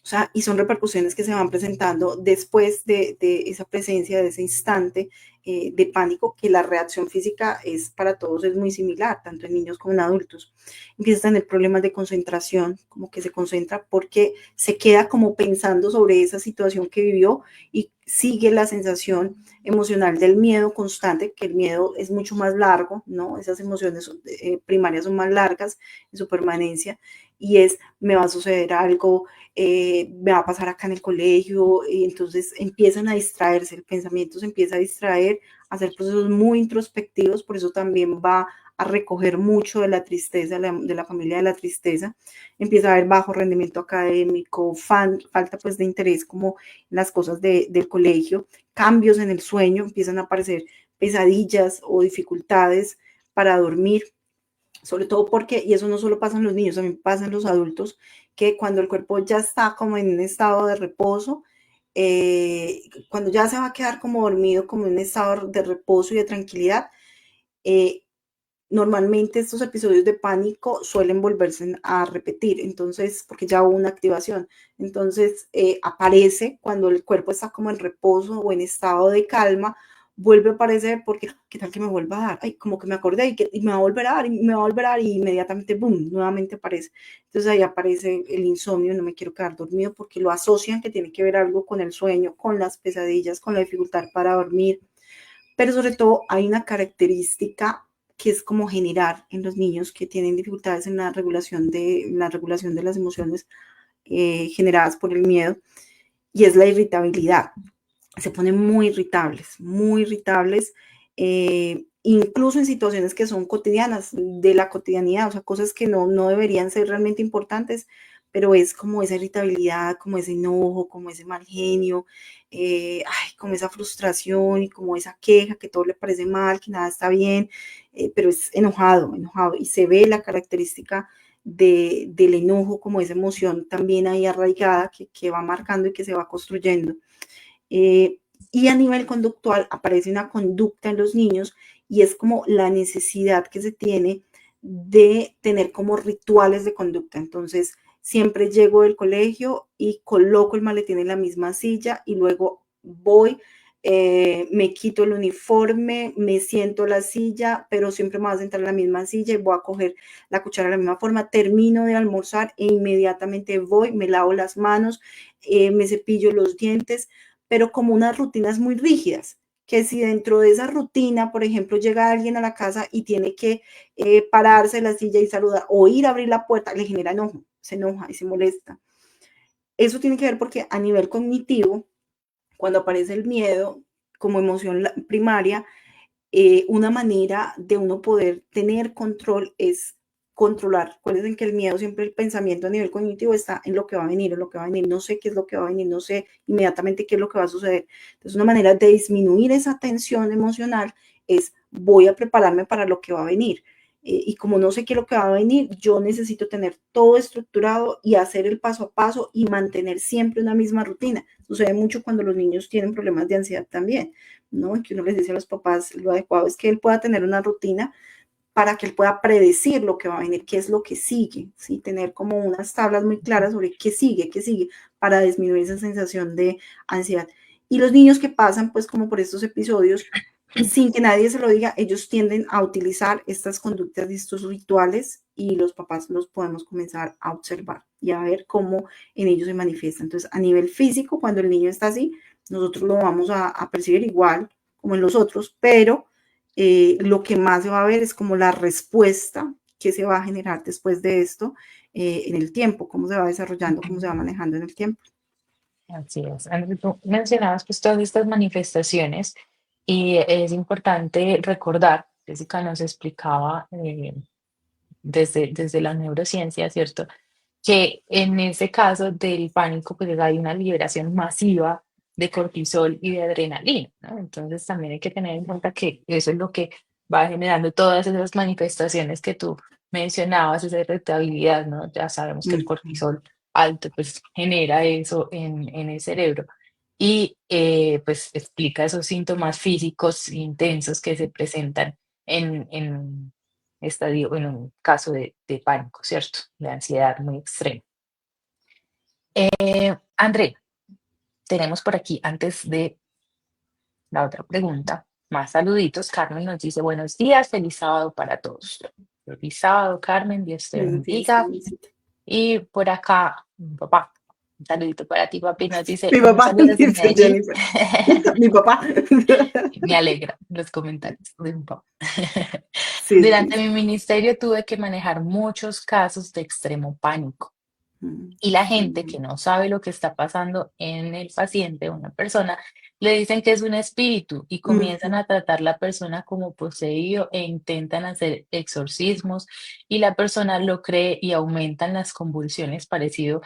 O sea, y son repercusiones que se van presentando después de esa presencia, de ese instante de pánico, que la reacción física es para todos es muy similar, tanto en niños como en adultos. Empieza a tener problemas de concentración, como que se concentra porque se queda como pensando sobre esa situación que vivió y sigue la sensación emocional del miedo constante, que el miedo es mucho más largo, ¿no? Esas emociones primarias son más largas en su permanencia, y es, me va a suceder algo, me va a pasar acá en el colegio, y entonces empiezan a distraerse, el pensamiento se empieza a distraer, a hacer procesos muy introspectivos, por eso también va a recoger mucho de la tristeza, de la familia de la tristeza, empieza a haber bajo rendimiento académico, falta pues de interés como en las cosas del colegio, cambios en el sueño, empiezan a aparecer pesadillas o dificultades para dormir, sobre todo porque, y eso no solo pasa en los niños, también pasa en los adultos, que cuando el cuerpo ya está como en un estado de reposo, cuando ya se va a quedar como dormido, como en un estado de reposo y de tranquilidad, eh, normalmente estos episodios de pánico suelen volverse a repetir, entonces, porque ya hubo una activación, entonces aparece cuando el cuerpo está como en reposo o en estado de calma, vuelve a aparecer porque, ¿qué tal que me vuelva a dar? Ay, como que me acordé y me va a volver a dar, y me va a volver a dar, y inmediatamente, boom, nuevamente aparece. Entonces ahí aparece el insomnio, no me quiero quedar dormido, porque lo asocian que tiene que ver algo con el sueño, con las pesadillas, con la dificultad para dormir, pero sobre todo hay una característica que es como generar en los niños que tienen dificultades en la regulación de las emociones generadas por el miedo, y es la irritabilidad. Se ponen muy irritables, incluso en situaciones que son cotidianas, de la cotidianidad, o sea, cosas que no deberían ser realmente importantes, pero es como esa irritabilidad, como ese enojo, como ese mal genio, ay, como esa frustración y como esa queja, que todo le parece mal, que nada está bien, pero es enojado, y se ve la característica del enojo como esa emoción también ahí arraigada que va marcando y que se va construyendo. Eh, y a nivel conductual aparece una conducta en los niños, y es como la necesidad que se tiene de tener como rituales de conducta. Entonces, siempre llego del colegio y coloco el maletín en la misma silla y luego voy, me quito el uniforme, me siento en la silla, pero siempre me voy a sentar en la misma silla y voy a coger la cuchara de la misma forma, termino de almorzar e inmediatamente voy, me lavo las manos, me cepillo los dientes, pero como unas rutinas muy rígidas, que si dentro de esa rutina, por ejemplo, llega alguien a la casa y tiene que pararse de la silla y saludar o ir a abrir la puerta, le genera enojo, se enoja y se molesta. Eso tiene que ver porque a nivel cognitivo, cuando aparece el miedo como emoción primaria, una manera de uno poder tener control es controlar. Recuerden que el miedo, siempre el pensamiento a nivel cognitivo está en lo que va a venir, en lo que va a venir. No sé qué es lo que va a venir, no sé inmediatamente qué es lo que va a suceder. Entonces, una manera de disminuir esa tensión emocional es voy a prepararme para lo que va a venir. Y como no sé qué es lo que va a venir, yo necesito tener todo estructurado y hacer el paso a paso y mantener siempre una misma rutina. Sucede mucho cuando los niños tienen problemas de ansiedad también, ¿no? Que uno les dice a los papás, lo adecuado es que él pueda tener una rutina para que él pueda predecir lo que va a venir, qué es lo que sigue, ¿sí? Tener como unas tablas muy claras sobre qué sigue, para disminuir esa sensación de ansiedad. Y los niños que pasan, pues, como por estos episodios, sin que nadie se lo diga, ellos tienden a utilizar estas conductas y estos rituales y los papás los podemos comenzar a observar y a ver cómo en ellos se manifiesta. Entonces, a nivel físico, cuando el niño está así, nosotros lo vamos a percibir igual como en los otros, pero lo que más se va a ver es como la respuesta que se va a generar después de esto en el tiempo, cómo se va desarrollando, cómo se va manejando en el tiempo. Así es. André, tú mencionabas pues todas estas manifestaciones y es importante recordar, Jessica nos explicaba desde la neurociencia, ¿cierto? Que en ese caso del pánico, pues hay una liberación masiva de cortisol y de adrenalina, ¿no? Entonces también hay que tener en cuenta que eso es lo que va generando todas esas manifestaciones que tú mencionabas, esa irritabilidad, ¿no? Ya sabemos que el Ujú. cortisol alto, pues genera eso en el cerebro y pues explica esos síntomas físicos intensos que se presentan en estadio, en un caso de pánico, ¿cierto? De ansiedad muy extrema. André, tenemos por aquí, antes de la otra pregunta, más saluditos. Carmen nos dice, buenos días, feliz sábado para todos. Feliz sábado, Carmen, Dios te Buenos días, bendiga. Carmencita. Y por acá, mi papá, un saludito para ti, papi, nos dice, Mi un papá, saludo desde dice Medellín. Jennifer. Mi papá. Me alegra los comentarios de mi papá. Sí, sí, Durante sí. mi ministerio tuve que manejar muchos casos de extremo pánico. Mm, Y la gente mm. que no sabe lo que está pasando en el paciente, una persona, le dicen que es un espíritu y comienzan Ujú. a tratar la persona como poseído e intentan hacer exorcismos y la persona lo cree y aumentan las convulsiones parecido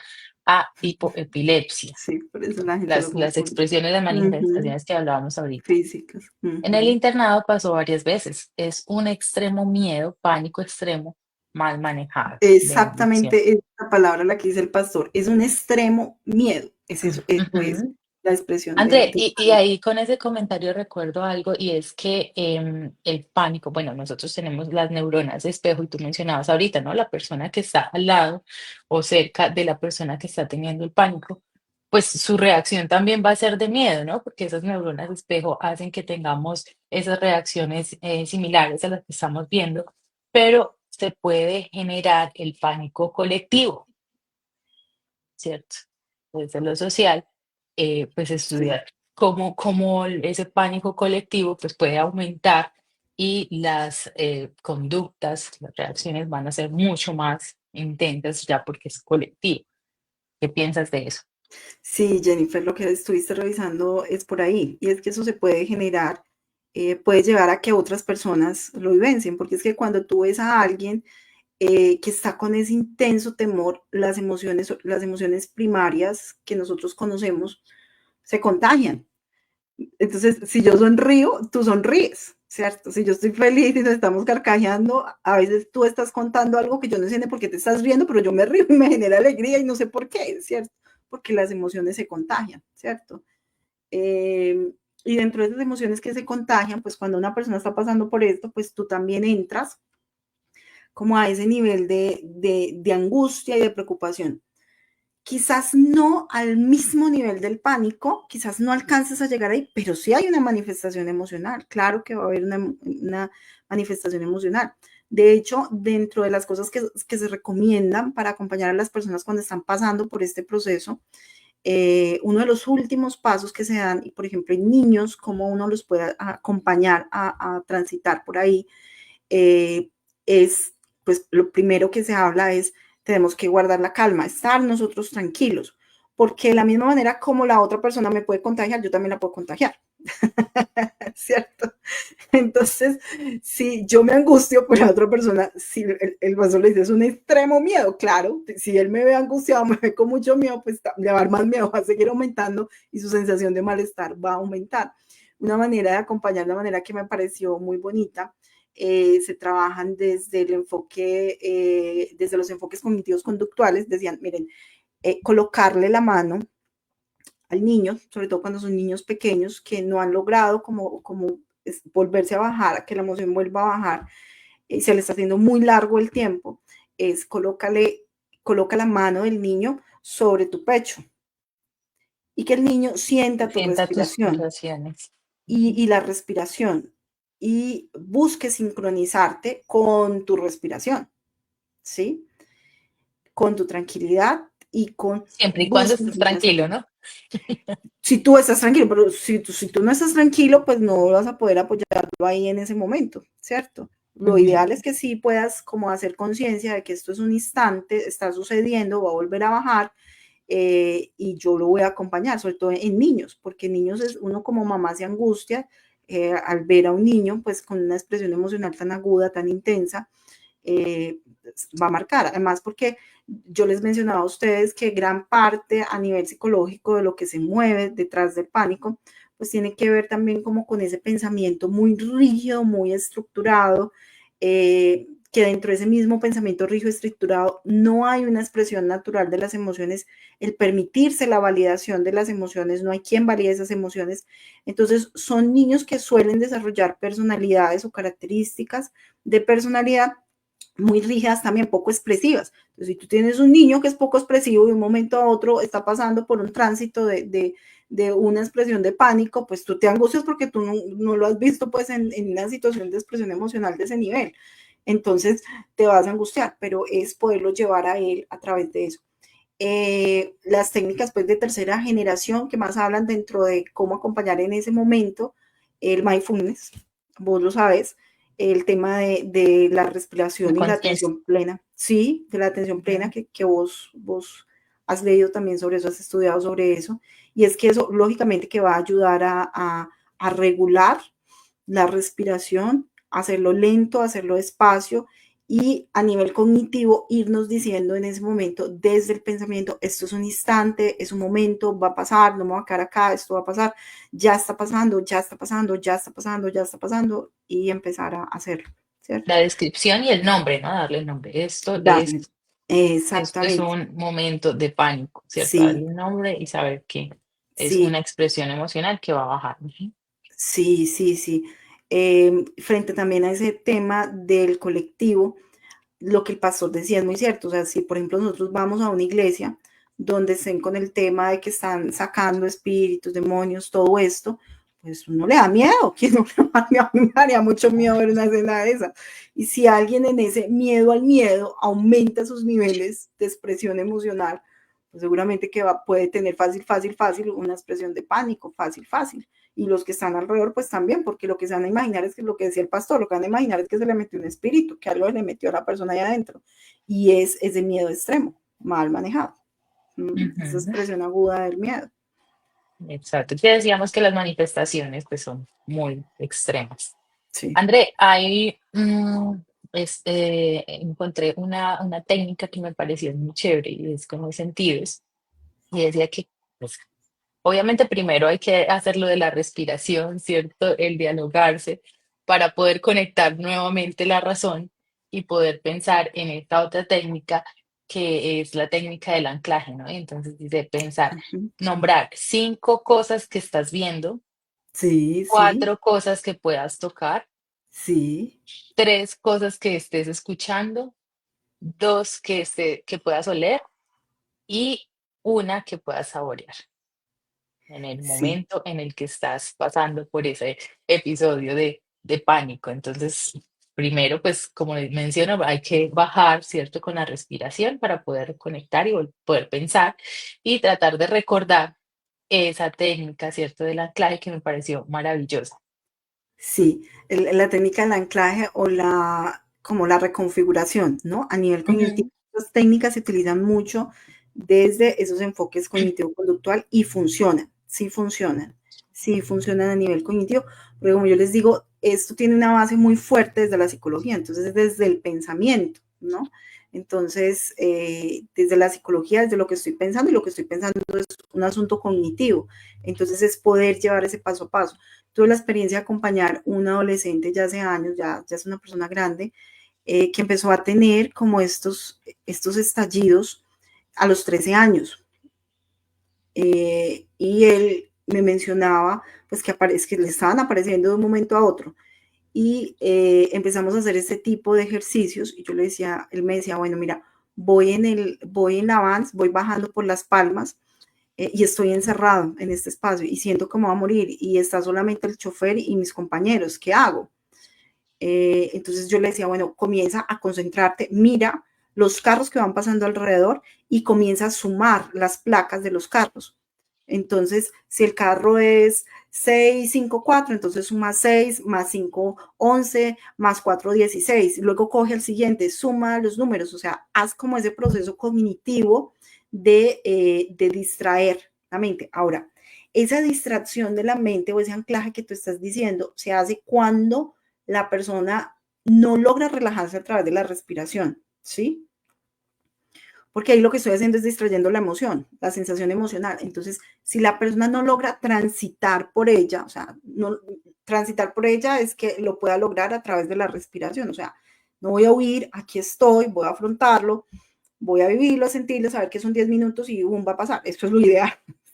a hipoepilepsia. Sí, por eso la gente lo Las confunde. expresiones, las Ujú. manifestaciones que hablábamos ahorita. Físicas. En el Ujú. internado pasó varias veces. Es un extremo miedo, pánico extremo, mal manejado. Bendición. Exactamente esa palabra la que dice el pastor. Es un extremo miedo. Es eso es Ujú. la expresión André, del y pánico. ahí con ese comentario recuerdo algo y es que el pánico, bueno, nosotros tenemos las neuronas de espejo y tú mencionabas ahorita, ¿no? La persona que está al lado o cerca de la persona que está teniendo el pánico, pues su reacción también va a ser de miedo, ¿no? Porque esas neuronas de espejo hacen que tengamos esas reacciones similares a las que estamos viendo, pero se puede generar el pánico colectivo, ¿cierto? Desde lo social, pues Sí. estudiar cómo ese pánico colectivo pues puede aumentar y las conductas, las reacciones van a ser mucho más intensas ya porque es colectivo. ¿Qué piensas de eso? Sí, Jennifer, lo que estuviste revisando es por ahí. Y es que eso se puede generar, puede llevar a que otras personas lo vivencien, porque es que cuando tú ves a alguien que está con ese intenso temor, las emociones primarias que nosotros conocemos se contagian. Entonces, si yo sonrío, tú sonríes, ¿cierto? Si yo estoy feliz y nos estamos carcajeando, a veces tú estás contando algo que yo no entiendo por qué te estás riendo, pero yo me río y me genera alegría y no sé por qué, ¿cierto? Porque las emociones se contagian, ¿cierto? Eh, y dentro de esas emociones que se contagian, pues cuando una persona está pasando por esto, pues tú también entras como a ese nivel de angustia y de preocupación. Quizás no al mismo nivel del pánico, quizás no alcances a llegar ahí, pero sí hay una manifestación emocional. Claro que va a haber una manifestación emocional. De hecho, dentro de las cosas que se recomiendan para acompañar a las personas cuando están pasando por este proceso, uno de los últimos pasos que se dan, y por ejemplo en niños, cómo uno los puede acompañar a transitar por ahí, eh, es, pues lo primero que se habla es, tenemos que guardar la calma, estar nosotros tranquilos, porque de la misma manera como la otra persona me puede contagiar, yo también la puedo contagiar, ¿cierto? Entonces, si yo me angustio, pues la otra persona, si el vaso le dice, es un extremo miedo, claro, si él me ve angustiado, me ve con mucho miedo, pues le va a dar más miedo, va a seguir aumentando y su sensación de malestar va a aumentar. Una manera de acompañar, la manera que me pareció muy bonita, se trabajan desde el enfoque, desde los enfoques cognitivos conductuales, decían, miren, colocarle la mano al niño, sobre todo cuando son niños pequeños que no han logrado como volverse a bajar, que la emoción vuelva a bajar, se le está haciendo muy largo el tiempo, es coloca la mano del niño sobre tu pecho y que el niño sienta tu Sienta tus respiración pulsaciones. y la respiración y busque sincronizarte con tu respiración, ¿sí? Con tu tranquilidad y con Siempre y cuando busque estés tranquilo, sincronizarte. ¿no? Si tú estás tranquilo, pero si tú no estás tranquilo, pues no vas a poder apoyarlo ahí en ese momento, ¿cierto? Lo Ujú. ideal es que sí puedas como hacer conciencia de que esto es un instante, está sucediendo, va a volver a bajar y yo lo voy a acompañar, sobre todo en niños, porque en niños uno como mamá se angustia al ver a un niño pues con una expresión emocional tan aguda, tan intensa, eh, va a marcar. Además, porque yo les mencionaba a ustedes que gran parte a nivel psicológico de lo que se mueve detrás del pánico, pues tiene que ver también como con ese pensamiento muy rígido, muy estructurado, que dentro de ese mismo pensamiento rígido, estructurado, no hay una expresión natural de las emociones, el permitirse la validación de las emociones, no hay quien valide esas emociones. Entonces, son niños que suelen desarrollar personalidades o características de personalidad muy rígidas, también poco expresivas. Entonces, si tú tienes un niño que es poco expresivo y de un momento a otro está pasando por un tránsito de una expresión de pánico, pues tú te angustias porque tú no lo has visto pues en una situación de expresión emocional de ese nivel. Entonces te vas a angustiar, pero es poderlo llevar a él a través de eso. Las técnicas pues de tercera generación que más hablan dentro de cómo acompañar en ese momento, el mindfulness, vos lo sabes, el tema de la La respiración y la conciencia. atención plena, sí, de la atención plena Ujú. que vos has leído también sobre eso, has estudiado sobre eso, y es que eso lógicamente que va a ayudar a regular la respiración, hacerlo lento, hacerlo despacio y a nivel cognitivo irnos diciendo en ese momento desde el pensamiento, esto es un instante, es un momento, va a pasar, no me voy a quedar acá, esto va a pasar, ya está pasando, ya está pasando, ya está pasando, ya está pasando y empezar a hacerlo, La ¿cierto? descripción y el nombre, ¿no? Darle el nombre. Darle. Esto es Exactamente. un momento de pánico, ¿cierto? Darle Sí, un nombre y saber que es una sí, expresión emocional que va a bajar. Ujú. sí, sí, sí. Frente también a ese tema del colectivo, lo que el pastor decía es muy cierto. O sea, si por ejemplo nosotros vamos a una iglesia donde estén con el tema de que están sacando espíritus, demonios, todo esto, pues uno le da miedo. ¿Quién no le da miedo? A mí me daría mucho miedo ver una escena de esa. Y si alguien en ese miedo al miedo aumenta sus niveles de expresión emocional, pues seguramente que puede tener fácil, fácil, fácil una expresión de pánico, fácil, fácil. Y los que están alrededor, pues también, porque lo que se van a imaginar es que lo que decía el pastor, lo que van a imaginar es que se le metió un espíritu, que algo le metió a la persona ahí adentro. Y es ese miedo extremo, mal manejado. Esa Ujú. expresión aguda del miedo. Exacto. Ya decíamos que las manifestaciones pues son muy extremas. Sí. André, ahí encontré una técnica que me pareció muy chévere y es con los sentidos. Y decía que pues, obviamente primero hay que hacer lo de la respiración, ¿cierto? El dialogarse para poder conectar nuevamente la razón y poder pensar en esta otra técnica que es la técnica del anclaje, ¿no? Entonces dice pensar, Ujú. nombrar 5 cosas que estás viendo, Sí, sí, 4 cosas que puedas tocar, sí, 3 cosas que estés escuchando, 2 que puedas oler y una que puedas saborear en el sí. momento en el que estás pasando por ese episodio de pánico. Entonces, primero, pues como les menciono, hay que bajar, ¿cierto? Con la respiración para poder conectar y poder pensar y tratar de recordar esa técnica, ¿cierto? Del anclaje que me pareció maravillosa. Sí, la técnica del anclaje o como la reconfiguración, ¿no? A nivel cognitivo, Ujú. estas técnicas se utilizan mucho desde esos enfoques cognitivo-conductual y sí funcionan a nivel cognitivo, pero como yo les digo, esto tiene una base muy fuerte desde la psicología, entonces desde el pensamiento, ¿no? Entonces, desde la psicología, desde lo que estoy pensando y lo que estoy pensando es un asunto cognitivo, entonces es poder llevar ese paso a paso. Tuve la experiencia de acompañar un adolescente ya hace años, ya es una persona grande, que empezó a tener como estos estallidos a los 13 años. Y él me mencionaba pues que le estaban apareciendo de un momento a otro. y empezamos a hacer este tipo de ejercicios y yo le decía, él me decía, bueno, mira, voy en avance, voy bajando por las palmas y estoy encerrado en este espacio y siento que me voy a morir y está solamente el chofer y mis compañeros, ¿qué hago? Entonces yo le decía, bueno, comienza a concentrarte, mira los carros que van pasando alrededor y comienza a sumar las placas de los carros. Entonces, si el carro es 654, entonces suma 6 más 5, 11, más 4, 16. Luego coge el siguiente, suma los números, o sea, haz como ese proceso cognitivo de distraer la mente. Ahora, esa distracción de la mente o ese anclaje que tú estás diciendo se hace cuando la persona no logra relajarse a través de la respiración, ¿sí? Porque ahí lo que estoy haciendo es distrayendo la emoción, la sensación emocional. Entonces, si la persona no logra transitar por ella, o sea, no, transitar por ella es que lo pueda lograr a través de la respiración, o sea, no voy a huir, aquí estoy, voy a afrontarlo, voy a vivirlo, a sentirlo, a saber que son 10 minutos y boom, va a pasar. Esto es lo ideal,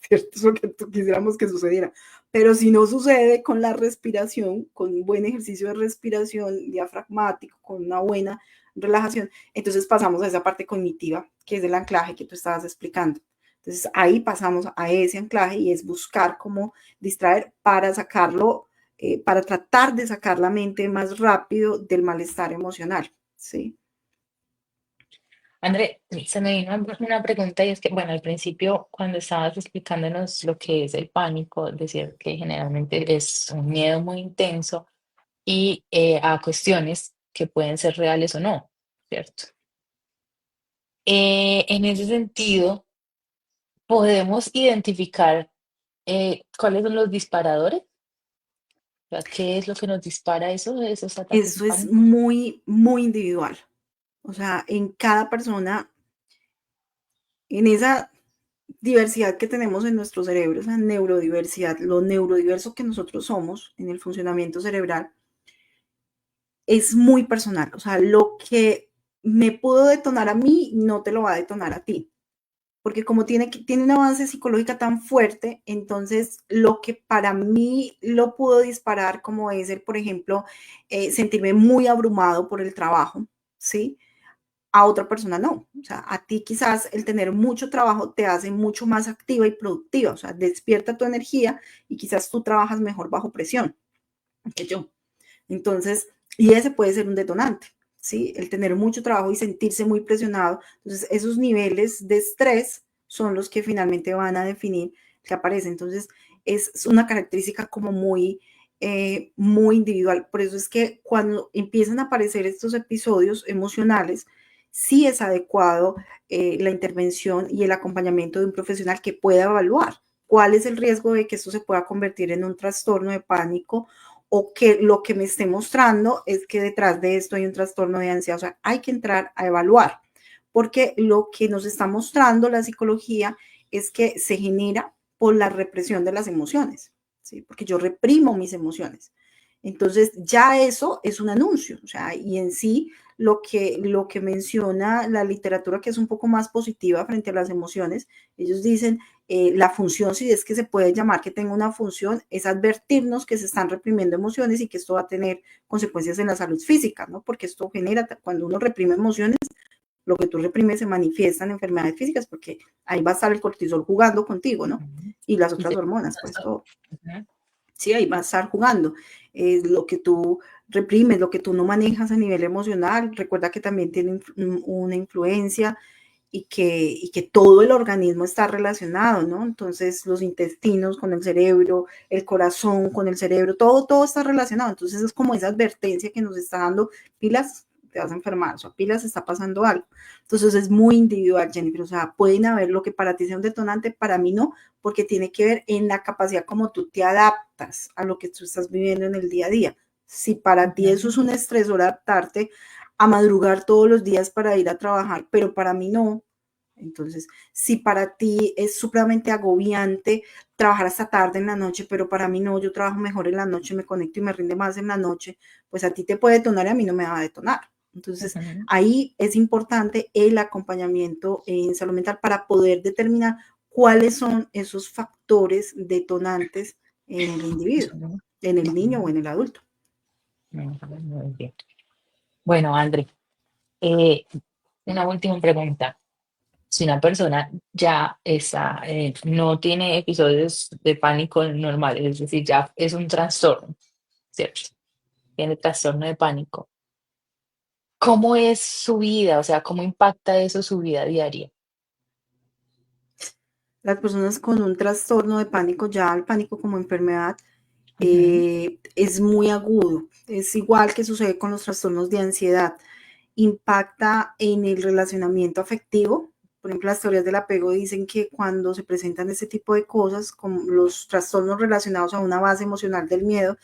¿cierto? Es lo que quisiéramos que sucediera. Pero si no sucede con la respiración, con un buen ejercicio de respiración diafragmático, con una buena relajación, entonces pasamos a esa parte cognitiva, que es el anclaje que tú estabas explicando. Entonces ahí pasamos a ese anclaje y es buscar cómo distraer para sacarlo, para tratar de sacar la mente más rápido del malestar emocional, ¿sí? André, se me vino una pregunta y es que, bueno, al principio, cuando estabas explicándonos lo que es el pánico, decir que generalmente es un miedo muy intenso y a cuestiones que pueden ser reales o no, ¿cierto? En ese sentido, podemos identificar cuáles son los disparadores, o sea, qué es lo que nos dispara esos ataques de Eso es pánico. muy, muy individual. O sea, en cada persona, en esa diversidad que tenemos en nuestro cerebro, esa neurodiversidad, lo neurodiverso que nosotros somos en el funcionamiento cerebral, es muy personal. O sea, lo que me pudo detonar a mí no te lo va a detonar a ti. Porque como tiene una base psicológica tan fuerte, entonces lo que para mí lo pudo disparar, como es el, por ejemplo, sentirme muy abrumado por el trabajo, ¿sí? A otra persona no. O sea, a ti quizás el tener mucho trabajo te hace mucho más activa y productiva, o sea, despierta tu energía y quizás tú trabajas mejor bajo presión que yo. Entonces, y ese puede ser un detonante, ¿sí? El tener mucho trabajo y sentirse muy presionado. Entonces, esos niveles de estrés son los que finalmente van a definir que aparece. Entonces, es una característica como muy individual. Por eso es que cuando empiezan a aparecer estos episodios emocionales, sí es adecuado la intervención y el acompañamiento de un profesional que pueda evaluar cuál es el riesgo de que esto se pueda convertir en un trastorno de pánico o que lo que me esté mostrando es que detrás de esto hay un trastorno de ansiedad. O sea, hay que entrar a evaluar, porque lo que nos está mostrando la psicología es que se genera por la represión de las emociones, ¿sí? Porque yo reprimo mis emociones. Entonces, ya eso es un anuncio, o sea, y en sí lo que menciona la literatura, que es un poco más positiva frente a las emociones, ellos dicen, la función, si es que se puede llamar que tenga una función, es advertirnos que se están reprimiendo emociones y que esto va a tener consecuencias en la salud física, ¿no? Porque esto genera, cuando uno reprime emociones, lo que tú reprimes se manifiesta en enfermedades físicas, porque ahí va a estar el cortisol jugando contigo, ¿no? Ujú. Y las Y otras hormonas, pues todo. ujú. Sí, ahí va a estar jugando. Lo que tú reprimes, lo que tú no manejas a nivel emocional, recuerda que también tiene una influencia y que todo el organismo está relacionado, ¿no? Entonces, los intestinos con el cerebro, el corazón con el cerebro, todo está relacionado. Entonces, es como esa advertencia que nos está dando pilas, te vas a enfermar, o sea, pilas, está pasando algo. Entonces, es muy individual, Jennifer, o sea, pueden haber lo que para ti sea un detonante, para mí no, porque tiene que ver en la capacidad como tú te adaptas a lo que tú estás viviendo en el día a día. Si para ti eso es Ujú. un estresor adaptarte a madrugar todos los días para ir a trabajar, pero para mí no. Entonces, si para ti es supremamente agobiante trabajar hasta tarde en la noche, pero para mí no, yo trabajo mejor en la noche, me conecto y me rinde más en la noche, pues a ti te puede detonar y a mí no me va a detonar. Entonces, Ujú. ahí es importante el acompañamiento en salud mental para poder determinar cuáles son esos factores detonantes en el individuo, en el niño o en el adulto. Ujú, muy bien. Bueno, André, eh, una última pregunta. Si una persona ya está, no tiene episodios de pánico normales, es decir, ya es un trastorno, ¿cierto? Tiene trastorno de pánico. ¿Cómo es su vida? O sea, ¿cómo impacta eso su vida diaria? Las personas con un trastorno de pánico, ya el pánico como enfermedad, Ujú, es muy agudo. Es igual que sucede con los trastornos de ansiedad. Impacta en el relacionamiento afectivo. Por ejemplo, las teorías del apego dicen que cuando se presentan este tipo de cosas, como los trastornos relacionados a una base emocional del miedo,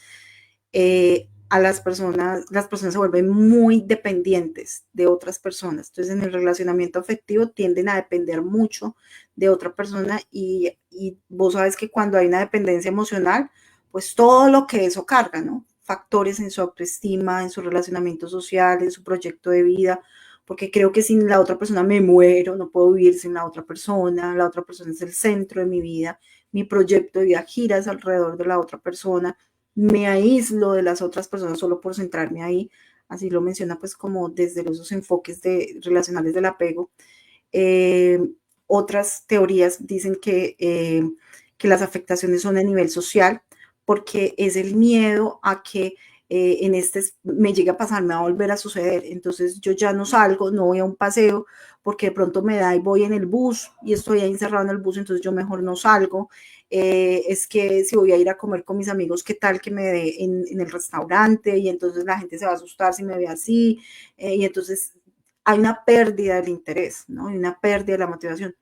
a las personas se vuelven muy dependientes de otras personas. Entonces, en el relacionamiento afectivo tienden a depender mucho de otra persona y vos sabes que cuando hay una dependencia emocional, pues todo lo que eso carga, ¿no? Factores en su autoestima, en su relacionamiento social, en su proyecto de vida, porque creo que sin la otra persona me muero, no puedo vivir sin la otra persona es el centro de mi vida, mi proyecto de vida gira alrededor de la otra persona, me aíslo de las otras personas solo por centrarme ahí, así lo menciona pues como desde esos enfoques relacionales del apego. Eh, Otras teorías dicen que las afectaciones son a nivel social porque es el miedo a que en este me llegue a pasar, me va a volver a suceder. Entonces yo ya no salgo, no voy a un paseo porque de pronto me da y voy en el bus y estoy ahí encerrado en el bus, entonces yo mejor no salgo. Es que si voy a ir a comer con mis amigos, ¿qué tal que me dé en el restaurante? Y entonces la gente se va a asustar si me ve así. Y entonces hay una pérdida del interés, ¿no? Hay una pérdida de la motivación.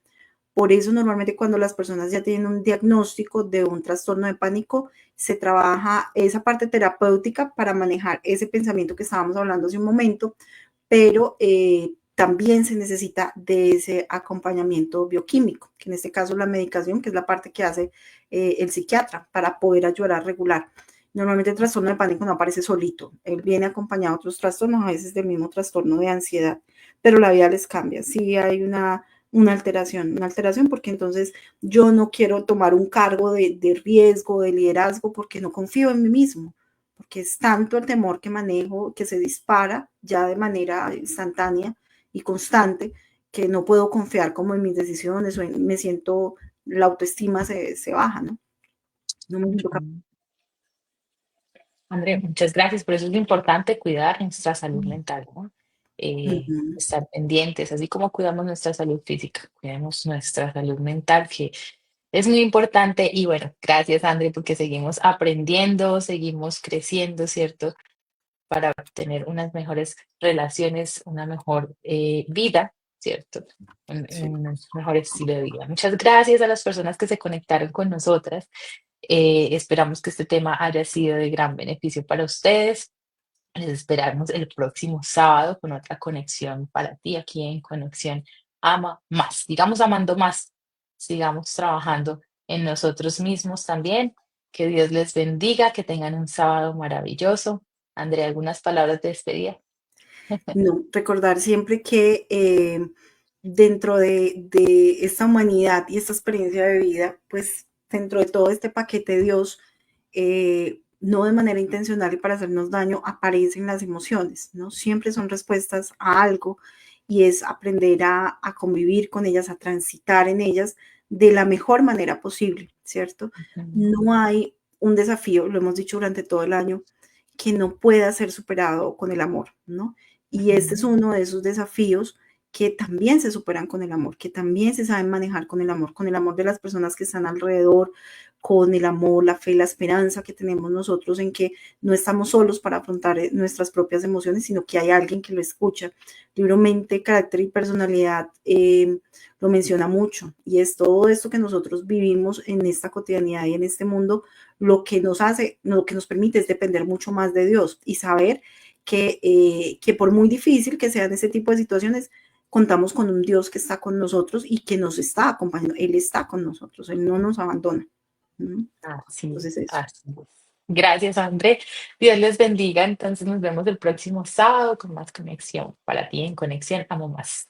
Por eso normalmente cuando las personas ya tienen un diagnóstico de un trastorno de pánico, se trabaja esa parte terapéutica para manejar ese pensamiento que estábamos hablando hace un momento, pero también se necesita de ese acompañamiento bioquímico, que en este caso la medicación, que es la parte que hace el psiquiatra para poder ayudar a regular. Normalmente el trastorno de pánico no aparece solito, él viene acompañado de otros trastornos, a veces del mismo trastorno de ansiedad, pero la vida les cambia. Sí hay una alteración porque entonces yo no quiero tomar un cargo de riesgo, de liderazgo, porque no confío en mí mismo, porque es tanto el temor que manejo que se dispara ya de manera instantánea y constante que no puedo confiar como en mis decisiones o me siento, la autoestima se baja, ¿no? No me siento capaz. ujú. André, muchas gracias. Por eso es importante cuidar nuestra salud mental, ¿no? Ujú. Estar pendientes, así como cuidamos nuestra salud física, cuidemos nuestra salud mental, que es muy importante. Y bueno, gracias, André, porque seguimos aprendiendo, seguimos creciendo, ¿cierto? Para tener unas mejores relaciones, una mejor vida, ¿cierto? Sí. Un mejor estilo de vida. Muchas gracias a las personas que se conectaron con nosotras. Esperamos que este tema haya sido de gran beneficio para ustedes. Les esperamos el próximo sábado con otra conexión para ti aquí en Conexión Ama Más. Sigamos amando más, sigamos trabajando en nosotros mismos también. Que Dios les bendiga, que tengan un sábado maravilloso. Andrea, algunas palabras de despedida. No, recordar siempre que dentro de esta humanidad y esta experiencia de vida, pues dentro de todo este paquete Dios, no de manera intencional y para hacernos daño, aparecen las emociones, ¿no? Siempre son respuestas a algo y es aprender a convivir con ellas, a transitar en ellas de la mejor manera posible, ¿cierto? Ujú, No hay un desafío, lo hemos dicho durante todo el año, que no pueda ser superado con el amor, ¿no? Y este es ujú, uno de esos desafíos que también se superan con el amor, que también se saben manejar con el amor de las personas que están alrededor, con el amor, la fe, la esperanza que tenemos nosotros en que no estamos solos para afrontar nuestras propias emociones, sino que hay alguien que lo escucha. El libro Mente, Carácter y Personalidad lo menciona mucho y es todo esto que nosotros vivimos en esta cotidianidad y en este mundo lo que nos hace, lo que nos permite es depender mucho más de Dios y saber que por muy difícil que sean ese tipo de situaciones, contamos con un Dios que está con nosotros y que nos está acompañando. Él está con nosotros, Él no nos abandona. ¿No? así Entonces es, eso. así es. Gracias, André. Dios les bendiga. Entonces nos vemos el próximo sábado con más conexión para ti en Conexión Amo Más.